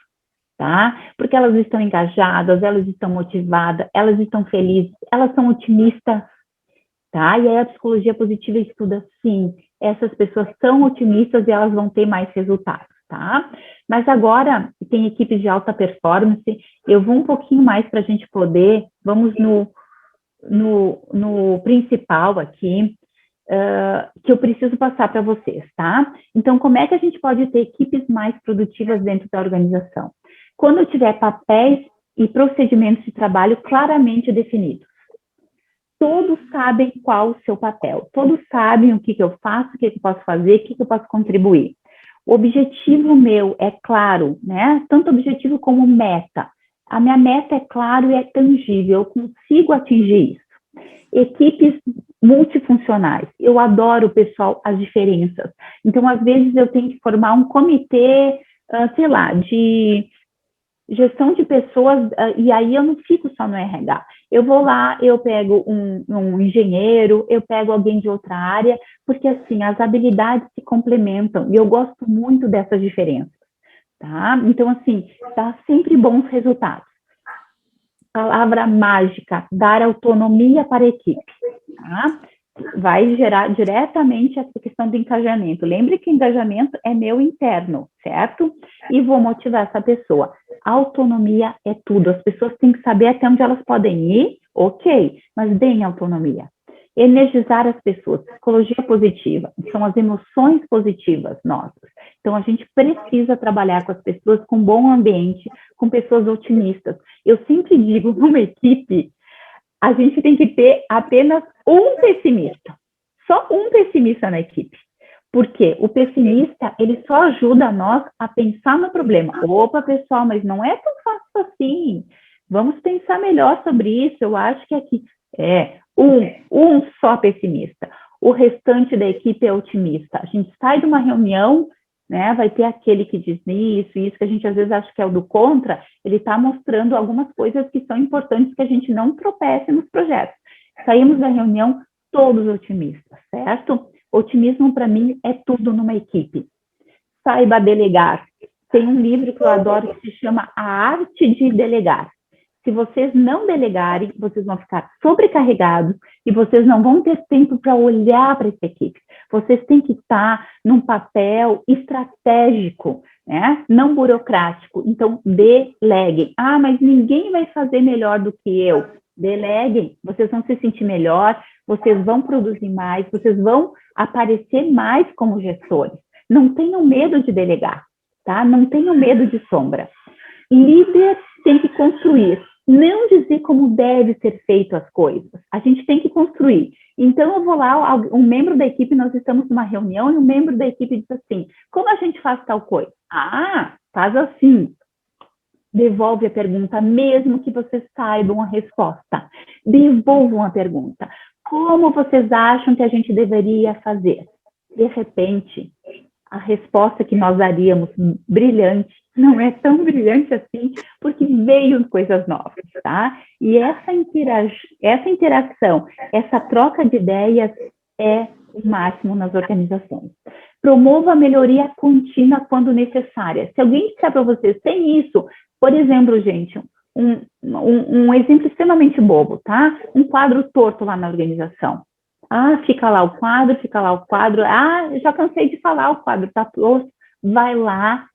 B: tá? Porque elas estão engajadas, elas estão motivadas, elas estão felizes, elas são otimistas, tá? E aí a psicologia positiva estuda, sim, essas pessoas são otimistas e elas vão ter mais resultados, tá? Mas agora, tem equipes de alta performance, eu vou um pouquinho mais para a gente poder, vamos no principal aqui, que eu preciso passar para vocês, tá? Então, como é que a gente pode ter equipes mais produtivas dentro da organização? Quando tiver papéis e procedimentos de trabalho claramente definidos. Todos sabem qual o seu papel, todos sabem o que eu faço, o que eu posso fazer, o que eu posso contribuir. O objetivo meu é claro, né? Tanto objetivo como meta. A minha meta é claro e é tangível, eu consigo atingir isso. Equipes multifuncionais. Eu adoro, pessoal, as diferenças. Então, às vezes, eu tenho que formar um comitê, sei lá, de gestão de pessoas, e aí eu não fico só no RH. Eu vou lá, eu pego um engenheiro, eu pego alguém de outra área, porque assim, as habilidades se complementam, e eu gosto muito dessas diferenças, tá? Então, assim, dá sempre bons resultados. Palavra mágica, dar autonomia para a equipe, tá? Vai gerar diretamente essa questão do engajamento. Lembre que engajamento é meu interno, certo? E vou motivar essa pessoa. Autonomia é tudo. As pessoas têm que saber até onde elas podem ir, ok, mas deem autonomia. Energizar as pessoas. Psicologia positiva. São as emoções positivas nossas. Então, a gente precisa trabalhar com as pessoas com bom ambiente, com pessoas otimistas. Eu sempre digo, numa equipe, a gente tem que ter apenas um pessimista. Só um pessimista na equipe. Por quê? O pessimista, ele só ajuda nós a pensar no problema. Opa, pessoal, mas não é tão fácil assim. Vamos pensar melhor sobre isso. Eu acho que aqui é um só pessimista. O restante da equipe é otimista. A gente sai de uma reunião, né? Vai ter aquele que diz isso, que a gente às vezes acha que é o do contra, ele está mostrando algumas coisas que são importantes que a gente não tropece nos projetos. Saímos da reunião todos otimistas, certo? Otimismo, para mim, é tudo numa equipe. Saiba delegar. Tem um livro que eu adoro que se chama A Arte de Delegar. Se vocês não delegarem, vocês vão ficar sobrecarregados e vocês não vão ter tempo para olhar para essa equipe. Vocês têm que estar num papel estratégico, né? Não burocrático. Então, deleguem. Ah, mas ninguém vai fazer melhor do que eu. Deleguem. Vocês vão se sentir melhor, vocês vão produzir mais, vocês vão aparecer mais como gestores. Não tenham medo de delegar, tá? Não tenham medo de sombra. Líder tem que construir, não dizer como deve ser feito as coisas. A gente tem que construir. Então, eu vou lá, um membro da equipe, nós estamos numa reunião, e um membro da equipe diz assim, como a gente faz tal coisa? Ah, faz assim. Devolve a pergunta, mesmo que vocês saibam a resposta. Devolvam a pergunta. Como vocês acham que a gente deveria fazer? De repente, a resposta que nós daríamos, brilhante, não é tão brilhante assim, porque veio coisas novas, tá? E essa interação, essa troca de ideias é o máximo nas organizações. Promova a melhoria contínua quando necessária. Se alguém disser para vocês, tem isso, por exemplo, gente, um exemplo extremamente bobo, tá? Um quadro torto lá na organização. Ah, fica lá o quadro. Ah, já cansei de falar, o quadro está torto. Vai lá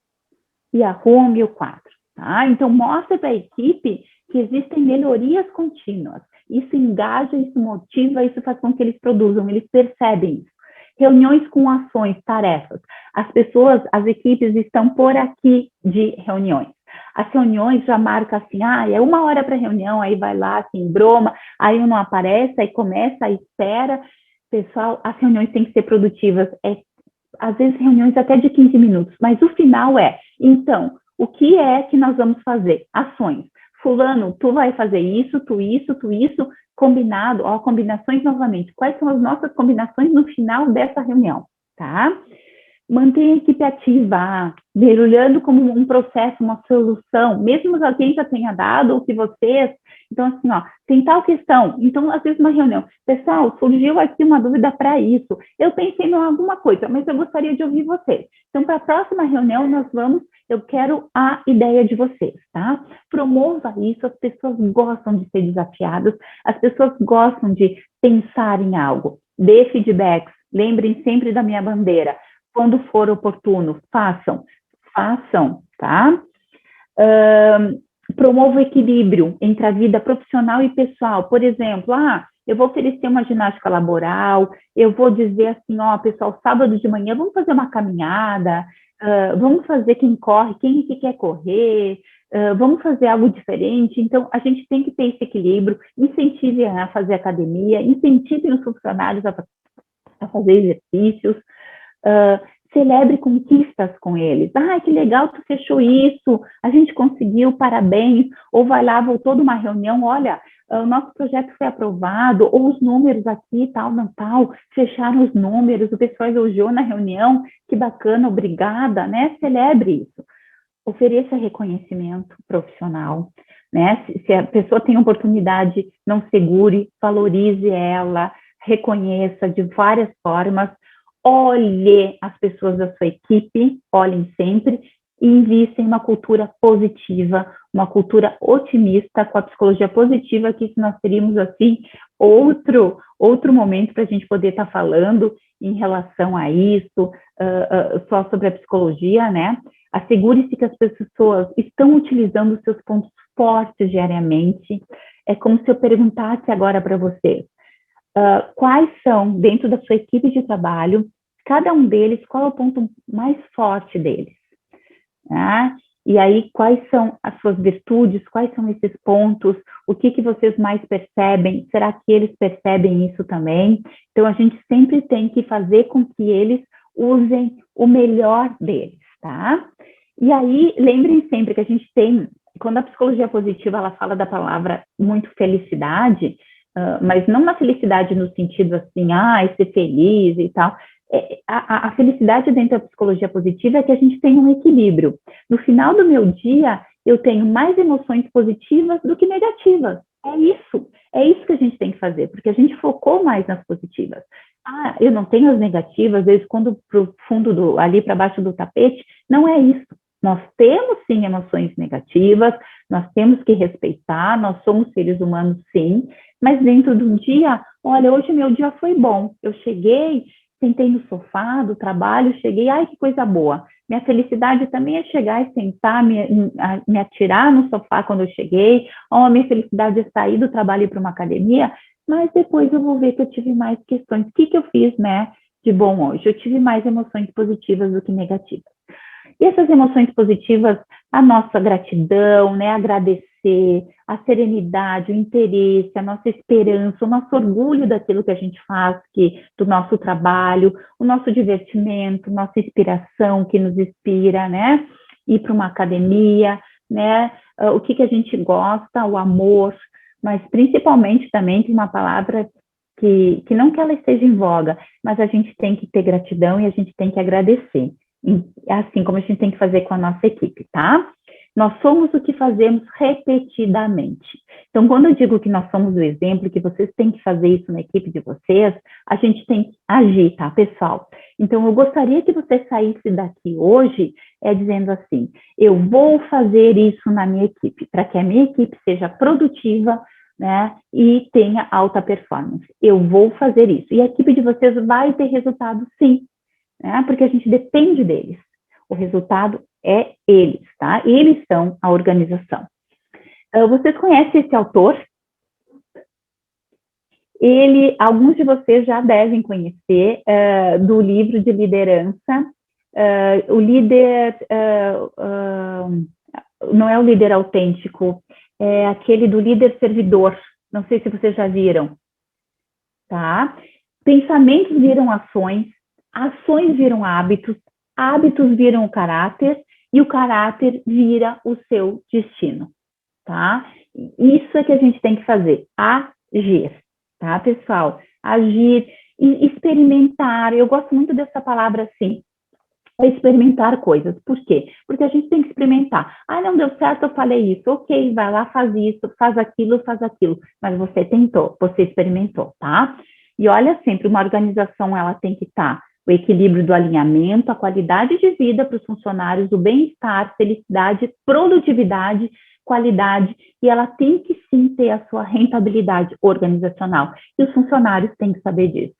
B: e arrume o quadro, tá? Então, mostra para a equipe que existem melhorias contínuas. Isso engaja, isso motiva, isso faz com que eles produzam, eles percebem isso. Reuniões com ações, tarefas. As equipes estão por aqui de reuniões. As reuniões já marcam assim, é 1 hora para reunião, aí vai lá, assim, broma, aí um não aparece, aí começa, aí espera. Pessoal, as reuniões têm que ser produtivas, às vezes reuniões até de 15 minutos, mas o final então, o que é que nós vamos fazer? Ações. Fulano, tu vai fazer isso, tu isso, combinado, combinações novamente. Quais são as nossas combinações no final dessa reunião, tá? Mantenha a equipe ativa, mergulhando como um processo, uma solução, mesmo que alguém já tenha dado, ou que vocês... Então, assim, tem tal questão. Então, às vezes, uma reunião. Pessoal, surgiu aqui uma dúvida para isso. Eu pensei em alguma coisa, mas eu gostaria de ouvir vocês. Então, para a próxima reunião, eu quero a ideia de vocês, tá? Promova isso, as pessoas gostam de ser desafiadas, as pessoas gostam de pensar em algo. Dê feedbacks, lembrem sempre da minha bandeira. Quando for oportuno, façam, tá? Promova o equilíbrio entre a vida profissional e pessoal. Por exemplo, eu vou oferecer uma ginástica laboral, eu vou dizer assim, pessoal, sábado de manhã, vamos fazer uma caminhada, vamos fazer quem corre, quem que quer correr, vamos fazer algo diferente. Então, a gente tem que ter esse equilíbrio, incentive a fazer academia, incentive os funcionários a fazer exercícios, celebre conquistas com eles. Que legal, tu fechou isso, a gente conseguiu, parabéns. Ou vai lá, voltou de uma reunião, olha, o nosso projeto foi aprovado, ou os números aqui, tal, fecharam os números, o pessoal elogiou na reunião, que bacana, obrigada, né? Celebre isso. Ofereça reconhecimento profissional, né? Se a pessoa tem oportunidade, não segure, valorize ela, reconheça de várias formas. Olhe as pessoas da sua equipe, olhem sempre e invista em uma cultura positiva, uma cultura otimista, com a psicologia positiva, que nós teríamos, assim, outro momento para a gente poder estar falando em relação a isso, só sobre a psicologia, né? Assegure-se que as pessoas estão utilizando os seus pontos fortes diariamente. É como se eu perguntasse agora para vocês, quais são, dentro da sua equipe de trabalho, cada um deles, qual é o ponto mais forte deles? Né? E aí, quais são as suas virtudes, quais são esses pontos, o que vocês mais percebem, será que eles percebem isso também? Então, a gente sempre tem que fazer com que eles usem o melhor deles, tá? E aí, lembrem sempre que a gente tem, quando a psicologia positiva, ela fala da palavra muito felicidade, mas não uma felicidade no sentido assim, ser feliz e tal. A felicidade dentro da psicologia positiva é que a gente tem um equilíbrio. No final do meu dia, eu tenho mais emoções positivas do que negativas. É isso que a gente tem que fazer, porque a gente focou mais nas positivas. Eu não tenho as negativas, eu escondo para o fundo, ali para baixo do tapete. Não é isso. Nós temos, sim, emoções negativas, nós temos que respeitar, nós somos seres humanos, sim, mas dentro de um dia, olha, hoje meu dia foi bom, eu cheguei, sentei no sofá do trabalho, cheguei, que coisa boa. Minha felicidade também é chegar e sentar, me atirar no sofá quando eu cheguei, ou a minha felicidade é sair do trabalho e ir para uma academia, mas depois eu vou ver que eu tive mais questões. O que eu fiz, né, de bom hoje? Eu tive mais emoções positivas do que negativas. E essas emoções positivas, a nossa gratidão, né, agradecer, a serenidade, o interesse, a nossa esperança, o nosso orgulho daquilo que a gente faz, do nosso trabalho, o nosso divertimento, nossa inspiração que nos inspira, né, ir para uma academia, né, o que a gente gosta, o amor, mas principalmente também tem uma palavra que não que ela esteja em voga, mas a gente tem que ter gratidão e a gente tem que agradecer. Assim como a gente tem que fazer com a nossa equipe, tá? Nós somos o que fazemos repetidamente. Então, quando eu digo que nós somos o exemplo, que vocês têm que fazer isso na equipe de vocês, a gente tem que agir, tá, pessoal? Então, eu gostaria que você saísse daqui hoje dizendo assim, eu vou fazer isso na minha equipe, para que a minha equipe seja produtiva, né, e tenha alta performance. Eu vou fazer isso. E a equipe de vocês vai ter resultado, sim, né? Porque a gente depende deles. O resultado é eles, tá? Eles são a organização. Vocês conhecem esse autor? Alguns de vocês já devem conhecer do livro de liderança. O líder, não é o líder autêntico, é aquele do líder servidor. Não sei se vocês já viram, tá? Pensamentos viram ações viram hábitos viram o caráter, e o caráter vira o seu destino, tá? Isso é que a gente tem que fazer, agir, tá, pessoal? Agir e experimentar. Eu gosto muito dessa palavra assim, experimentar coisas. Por quê? Porque a gente tem que experimentar. Não deu certo, eu falei isso. Ok, vai lá, faz isso, faz aquilo. Mas você tentou, você experimentou, tá? E olha, sempre uma organização, ela tem que estar o equilíbrio do alinhamento, a qualidade de vida para os funcionários, o bem-estar, felicidade, produtividade, qualidade, e ela tem que sim ter a sua rentabilidade organizacional. E os funcionários têm que saber disso.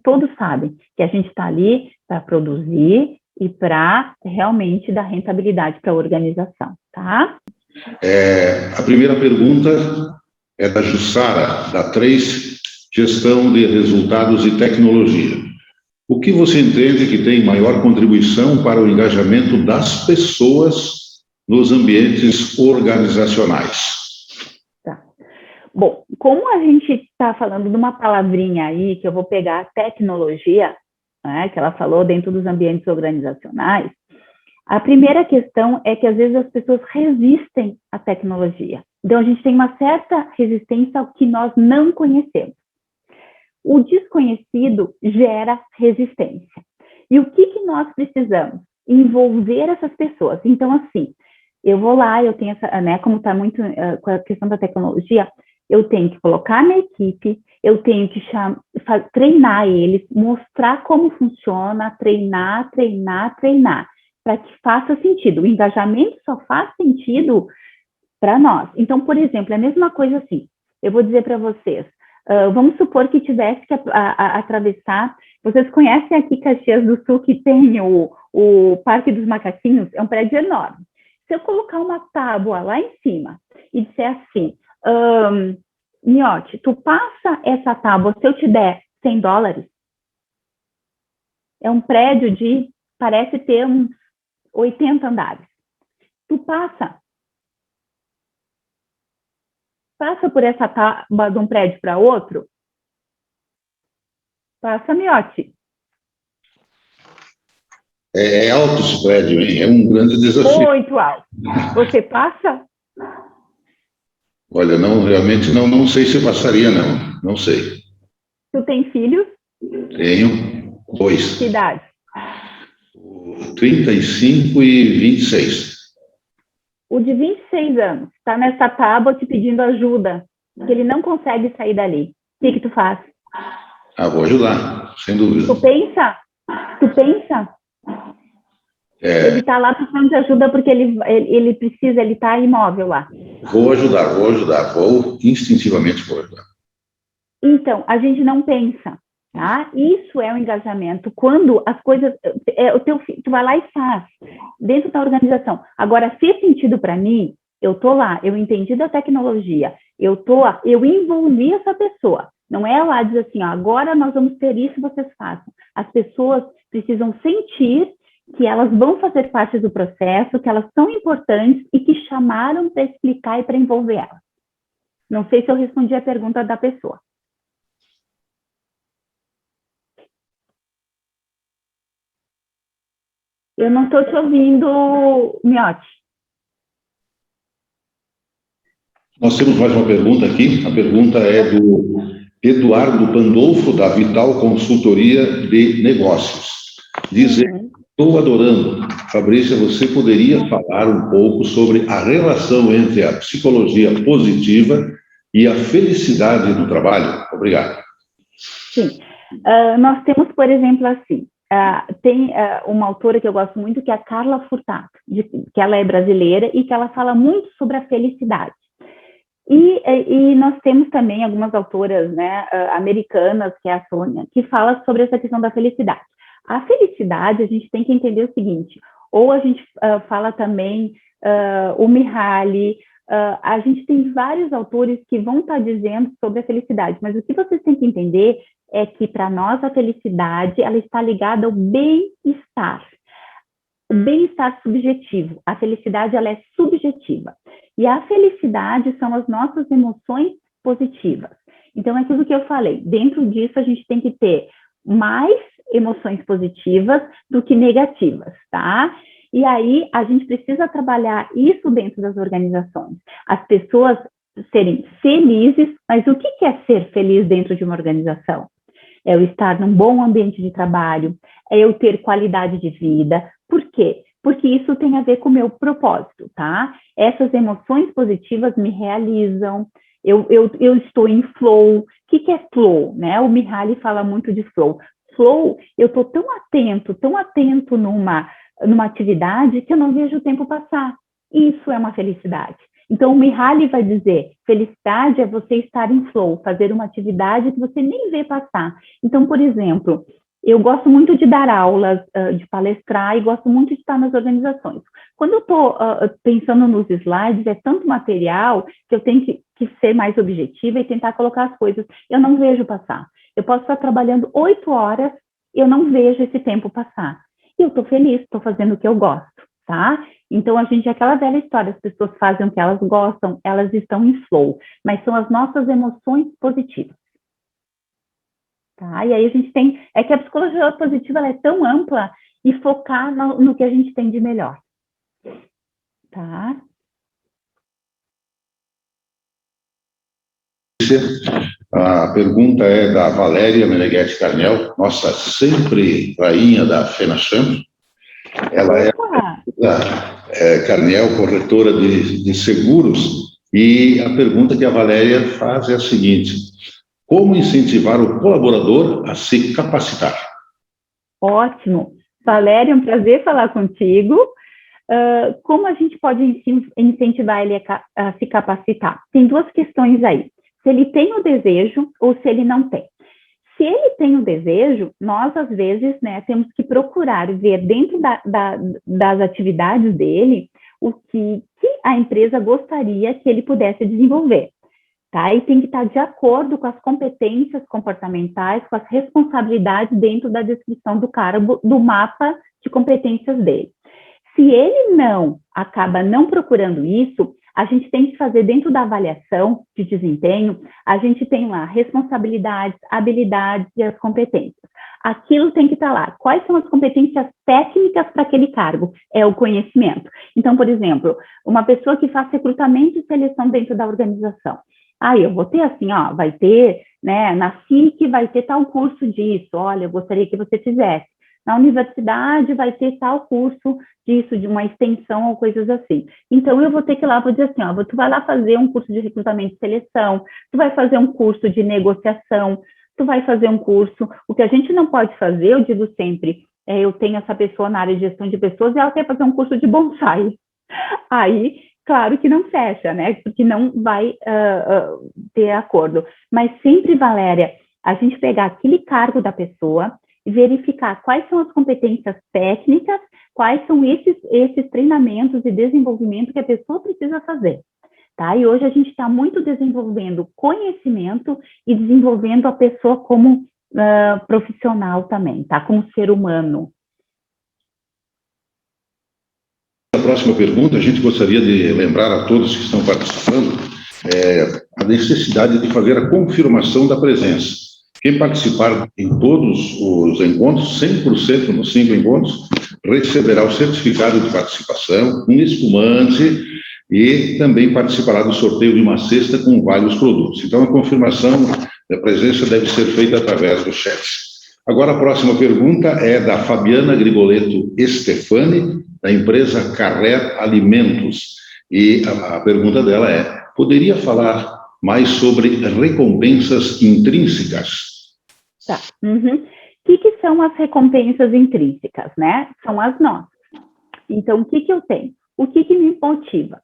B: Todos sabem que a gente está ali para produzir e para realmente dar rentabilidade para a organização, tá?
A: A primeira pergunta é da Jussara, da 3, Gestão de Resultados e Tecnologia. O que você entende que tem maior contribuição para o engajamento das pessoas nos ambientes organizacionais?
B: Tá. Bom, como a gente está falando de uma palavrinha aí, que eu vou pegar tecnologia, né, que ela falou dentro dos ambientes organizacionais, a primeira questão é que às vezes as pessoas resistem à tecnologia. Então a gente tem uma certa resistência ao que nós não conhecemos. O desconhecido gera resistência. E o que nós precisamos? Envolver essas pessoas. Então, assim, eu vou lá, eu tenho essa, né, como está muito com a questão da tecnologia, eu tenho que colocar na equipe, eu tenho que treinar eles, mostrar como funciona, treinar, para que faça sentido. O engajamento só faz sentido para nós. Então, por exemplo, é a mesma coisa assim, eu vou dizer para vocês, vamos supor que tivesse que atravessar, vocês conhecem aqui Caxias do Sul, que tem o Parque dos Macaquinhos, é um prédio enorme. Se eu colocar uma tábua lá em cima e disser assim, Miotti, tu passa essa tábua se eu te der $100? É um prédio parece ter uns 80 andares. Tu passa por essa tábua de um prédio para outro? Passa, Miotti.
A: É alto esse prédio, hein? É um grande desafio.
B: Muito alto. Você passa?
A: Olha, não, realmente não sei se passaria, não. Não sei.
B: Tu tem filhos?
A: Tenho
B: Que
A: 2,
B: idade?
A: 35 e 26.
B: O de 26 anos está nessa tábua te pedindo ajuda, que ele não consegue sair dali. O que tu faz?
A: Vou ajudar, sem dúvida.
B: Tu pensa? Tu pensa? Ele está lá precisando de ajuda porque ele precisa, ele está imóvel lá.
A: Vou ajudar, instintivamente vou ajudar.
B: Então, a gente não pensa, tá? Isso é o engajamento, quando as coisas, tu vai lá e faz, dentro da organização. Agora, fez sentido para mim, eu tô lá, eu entendi da tecnologia, eu envolvi essa pessoa. Não é lá dizer assim, ó, agora nós vamos ter isso, vocês façam. As pessoas precisam sentir que elas vão fazer parte do processo, que elas são importantes e que chamaram para explicar e para envolver elas. Não sei se eu respondi a pergunta da pessoa. Eu não estou te ouvindo, Miotti.
A: Nós temos mais uma pergunta aqui. A pergunta é do Eduardo Pandolfo, da Vital Consultoria de Negócios. Diz ele, estou adorando. Fabrícia, você poderia falar um pouco sobre a relação entre a psicologia positiva e a felicidade no trabalho? Obrigado.
B: Sim. Nós temos, por exemplo, assim, tem uma autora que eu gosto muito, que é a Carla Furtado, que ela é brasileira e que ela fala muito sobre a felicidade. E nós temos também algumas autoras, né, americanas, que é a Sônia, que fala sobre essa questão da felicidade. A felicidade, a gente tem que entender o seguinte, ou a gente fala também o Mihaly, a gente tem vários autores que vão estar dizendo sobre a felicidade, mas o que vocês têm que entender é que, para nós, a felicidade, ela está ligada ao bem-estar. O bem-estar subjetivo. A felicidade, ela é subjetiva. E a felicidade são as nossas emoções positivas. Então, é tudo que eu falei. Dentro disso, a gente tem que ter mais emoções positivas do que negativas, tá? E aí, a gente precisa trabalhar isso dentro das organizações. As pessoas serem felizes, mas o que é ser feliz dentro de uma organização? É eu estar num bom ambiente de trabalho, é eu ter qualidade de vida. Por quê? Porque isso tem a ver com o meu propósito, tá? Essas emoções positivas me realizam, eu estou em flow. O que é flow, né? O Mihaly fala muito de flow. Flow, eu estou tão atento numa atividade que eu não vejo o tempo passar. Isso é uma felicidade. Então, o Mihaly vai dizer, felicidade é você estar em flow, fazer uma atividade que você nem vê passar. Então, por exemplo, eu gosto muito de dar aulas, de palestrar, e gosto muito de estar nas organizações. Quando eu estou pensando nos slides, é tanto material que eu tenho que ser mais objetiva e tentar colocar as coisas. Eu não vejo passar. Eu posso estar trabalhando 8 horas, eu não vejo esse tempo passar. E eu estou feliz, estou fazendo o que eu gosto, tá? Então, a gente, aquela velha história, as pessoas fazem o que elas gostam, elas estão em flow, mas são as nossas emoções positivas. Tá? E aí a gente tem, é que a psicologia positiva, ela é tão ampla e focar no que a gente tem de melhor. Tá?
A: A pergunta é da Valéria Meneghetti Carnel, nossa sempre rainha da FENACHAM. Ela é Carnel, corretora de seguros, e a pergunta que a Valéria faz é a seguinte: como incentivar o colaborador a se capacitar?
B: Ótimo. Valéria, é um prazer falar contigo. Como a gente pode incentivar ele a se capacitar? Tem duas questões aí. Se ele tem o desejo ou se ele não tem. Se ele tem o desejo, nós, às vezes, né, temos que procurar ver dentro das atividades dele o que a empresa gostaria que ele pudesse desenvolver. Tá? E tem que estar de acordo com as competências comportamentais, com as responsabilidades dentro da descrição do cargo, do mapa de competências dele. Se ele acaba não procurando isso, a gente tem que fazer dentro da avaliação de desempenho, a gente tem lá responsabilidades, habilidades e as competências. aquilo tem que estar lá. Quais são as competências técnicas para aquele cargo? É o conhecimento. Então, por exemplo, uma pessoa que faz recrutamento e seleção dentro da organização. Eu vou ter assim, vai ter, né, na SIC vai ter tal curso disso, olha, eu gostaria que você fizesse. Na universidade vai ter tal curso disso, de uma extensão ou coisas assim. Então, eu vou ter que ir lá, vou dizer assim, tu vai lá fazer um curso de recrutamento e seleção, tu vai fazer um curso de negociação, tu vai fazer um curso. O que a gente não pode fazer, eu digo sempre, eu tenho essa pessoa na área de gestão de pessoas e ela quer fazer um curso de bonsai. Aí, claro que não fecha, né? Porque não vai ter acordo. Mas sempre, Valéria, a gente pegar aquele cargo da pessoa e verificar quais são as competências técnicas, quais são esses treinamentos e desenvolvimento que a pessoa precisa fazer. Tá? E hoje a gente está muito desenvolvendo conhecimento e desenvolvendo a pessoa como profissional também, tá? Como ser humano.
A: A próxima pergunta, a gente gostaria de lembrar a todos que estão participando a necessidade de fazer a confirmação da presença. Quem participar em todos os encontros, 100% nos 5 encontros, receberá o certificado de participação, um espumante e também participará do sorteio de uma cesta com vários produtos. Então, a confirmação da presença deve ser feita através do chat. Agora, a próxima pergunta é da Fabiana Grigoletto Stefani, da empresa Carrer Alimentos. E a pergunta dela é: poderia falar mais sobre recompensas intrínsecas?
B: Tá. Uhum. O que são as recompensas intrínsecas, né? São as nossas. Então, o que eu tenho? O que me motiva?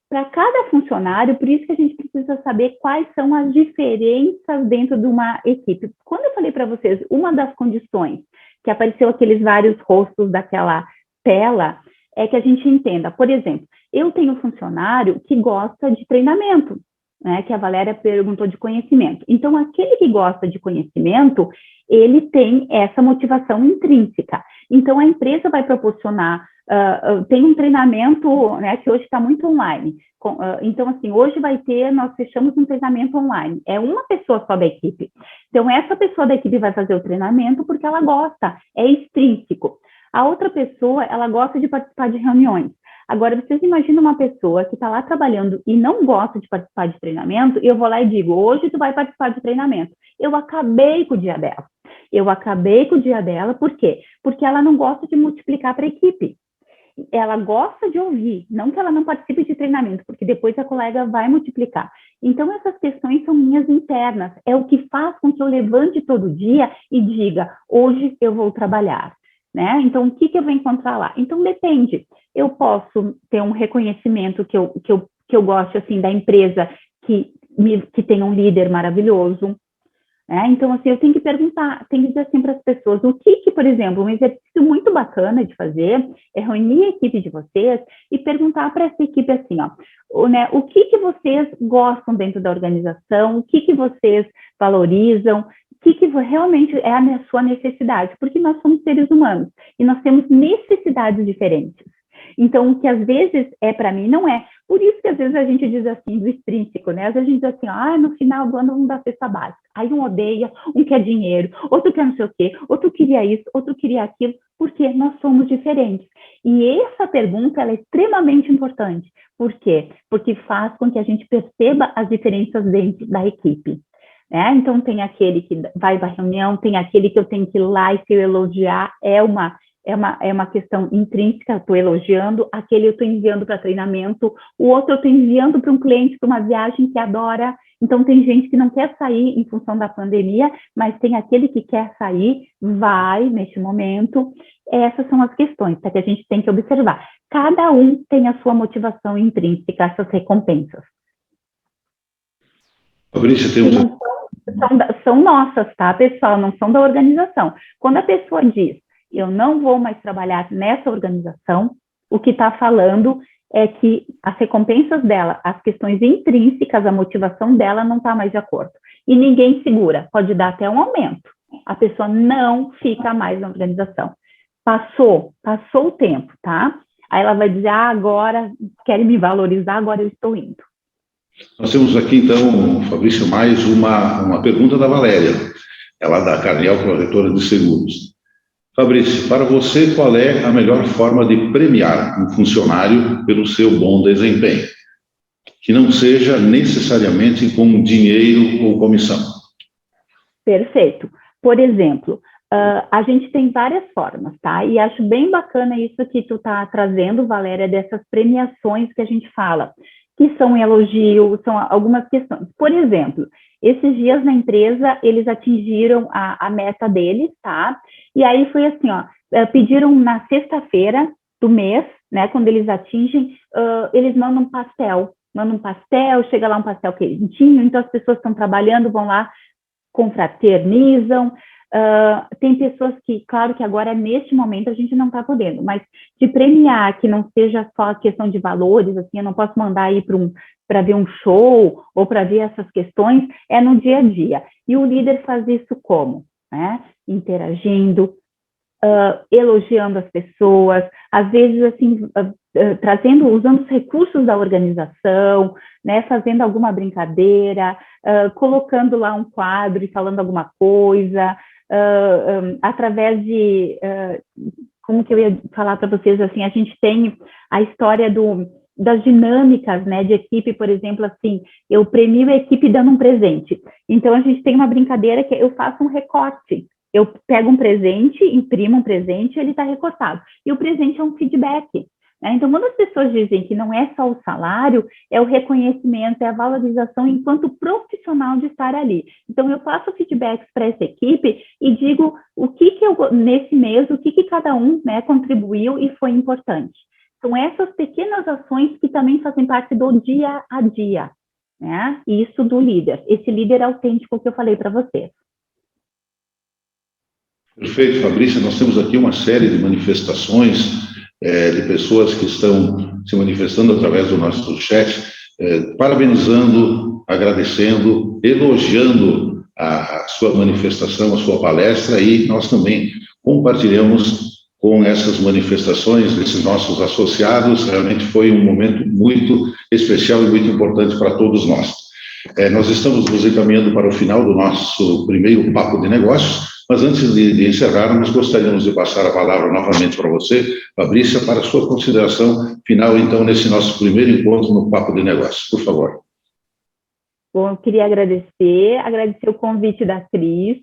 B: Para cada funcionário, por isso que a gente precisa saber quais são as diferenças dentro de uma equipe. Quando eu falei para vocês, uma das condições que apareceu aqueles vários rostos daquela tela, é que a gente entenda, por exemplo, eu tenho um funcionário que gosta de treinamento, né, que a Valéria perguntou de conhecimento. Então, aquele que gosta de conhecimento, ele tem essa motivação intrínseca. Então, a empresa vai proporcionar, tem um treinamento, né, que hoje está muito online. Então, assim, hoje nós fechamos um treinamento online. É uma pessoa só da equipe. Então, essa pessoa da equipe vai fazer o treinamento porque ela gosta, é extrínseco. A outra pessoa, ela gosta de participar de reuniões. Agora, vocês imaginam uma pessoa que está lá trabalhando e não gosta de participar de treinamento, e eu vou lá e digo, hoje tu vai participar de treinamento. Eu acabei com o dia dela. Por quê? Porque ela não gosta de multiplicar para a equipe. Ela gosta de ouvir, não que ela não participe de treinamento, porque depois a colega vai multiplicar. Então, essas questões são minhas internas. É o que faz com que eu levante todo dia e diga, hoje eu vou trabalhar. Né? Então, o que eu vou encontrar lá? Então, depende. Eu posso ter um reconhecimento que eu gosto, assim, da empresa que tem um líder maravilhoso. Né? Então, assim, eu tenho que perguntar, tenho que dizer assim para as pessoas, por exemplo, um exercício muito bacana de fazer é reunir a equipe de vocês e perguntar para essa equipe assim, né, o que vocês gostam dentro da organização, o que vocês valorizam, o que realmente é a sua necessidade, porque nós somos seres humanos e nós temos necessidades diferentes. Então, o que às vezes é para mim, não é. Por isso que às vezes a gente diz assim, do extrínseco, né? Às vezes a gente diz assim, no final do ano não dá cesta básica. Aí um odeia, um quer dinheiro, outro quer não sei o quê, outro queria isso, outro queria aquilo, porque nós somos diferentes. E essa pergunta, ela é extremamente importante. Por quê? Porque faz com que a gente perceba as diferenças dentro da equipe. Né? Então, tem aquele que vai para a reunião, tem aquele que eu tenho que ir lá e se eu elogiar, é uma questão intrínseca, estou elogiando, aquele eu estou enviando para treinamento, o outro eu estou enviando para um cliente para uma viagem que adora. Então, tem gente que não quer sair em função da pandemia, mas tem aquele que quer sair, vai neste momento. Essas são as questões que a gente tem que observar. Cada um tem a sua motivação intrínseca, essas recompensas.
A: Fabrícia,
B: são nossas, tá, pessoal? Não são da organização. Quando a pessoa diz, eu não vou mais trabalhar nessa organização, o que está falando é que as recompensas dela, as questões intrínsecas, a motivação dela não está mais de acordo. E ninguém segura, pode dar até um aumento. A pessoa não fica mais na organização. Passou o tempo, tá? Aí ela vai dizer, agora querem me valorizar, agora eu estou indo.
A: Nós temos aqui, então, Fabrício, mais uma pergunta da Valéria. ela é da Carniel Corretora de Seguros. Fabrício, para você, qual é a melhor forma de premiar um funcionário pelo seu bom desempenho? Que não seja necessariamente com dinheiro ou comissão.
B: Perfeito. Por exemplo, a gente tem várias formas, tá? E acho bem bacana isso que tu tá trazendo, Valéria, dessas premiações que a gente fala, que são elogios, são algumas questões. Por exemplo, esses dias na empresa, eles atingiram a meta deles, tá? E aí foi assim, ó, pediram na sexta-feira do mês, né, quando eles atingem, eles mandam um pastel, chega lá um pastel quentinho, então as pessoas estão trabalhando, vão lá, confraternizam. Tem pessoas que, claro que agora, neste momento, a gente não está podendo, mas de premiar, que não seja só questão de valores, assim, eu não posso mandar ir para ver um show ou para ver essas questões, é no dia a dia. E o líder faz isso como? Né? Interagindo, elogiando as pessoas, às vezes, assim, usando os recursos da organização, né, fazendo alguma brincadeira, colocando lá um quadro e falando alguma coisa, através de, como que eu ia falar para vocês, assim, a gente tem a história das dinâmicas, né, de equipe, por exemplo, assim, eu premio a equipe dando um presente. Então, a gente tem uma brincadeira que eu faço um recorte. Eu pego um presente, imprimo um presente, ele está recortado. E o presente é um feedback. Né? Então, quando as pessoas dizem que não é só o salário, é o reconhecimento, é a valorização enquanto profissional de estar ali. Então, eu passo feedbacks para essa equipe e digo o que eu, nesse mês, o que cada um, né, contribuiu e foi importante. São essas pequenas ações que também fazem parte do dia a dia. Né? Isso do líder. Esse líder autêntico que eu falei para vocês.
A: Perfeito, Fabrício. Nós temos aqui uma série de manifestações de pessoas que estão se manifestando através do nosso chat, parabenizando, agradecendo, elogiando a sua manifestação, a sua palestra, e nós também compartilhamos com essas manifestações desses nossos associados. Realmente foi um momento muito especial e muito importante para todos nós. Nós estamos nos encaminhando para o final do nosso primeiro Papo de Negócios, mas antes de encerrarmos, gostaríamos de passar a palavra novamente para você, Fabrícia, para a sua consideração final, então, nesse nosso primeiro encontro no Papo de Negócios. Por favor.
B: Bom, eu queria agradecer o convite da Cris.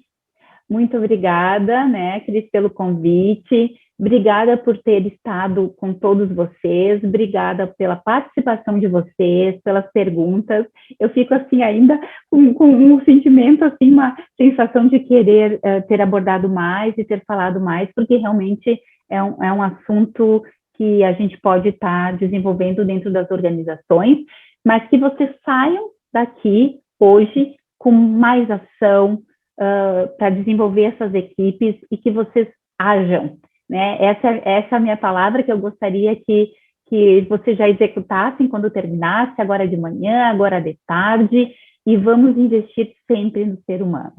B: Muito obrigada, né, Cris, pelo convite. Obrigada por ter estado com todos vocês. Obrigada pela participação de vocês, pelas perguntas. Eu fico, assim, ainda com um sentimento, assim, uma sensação de querer ter abordado mais e ter falado mais, porque realmente é um assunto que a gente pode estar desenvolvendo dentro das organizações, mas que vocês saiam daqui hoje com mais ação, para desenvolver essas equipes e que vocês ajam, né? Essa é a minha palavra que eu gostaria que vocês já executassem quando terminasse, agora de manhã, agora de tarde, e vamos investir sempre no ser humano.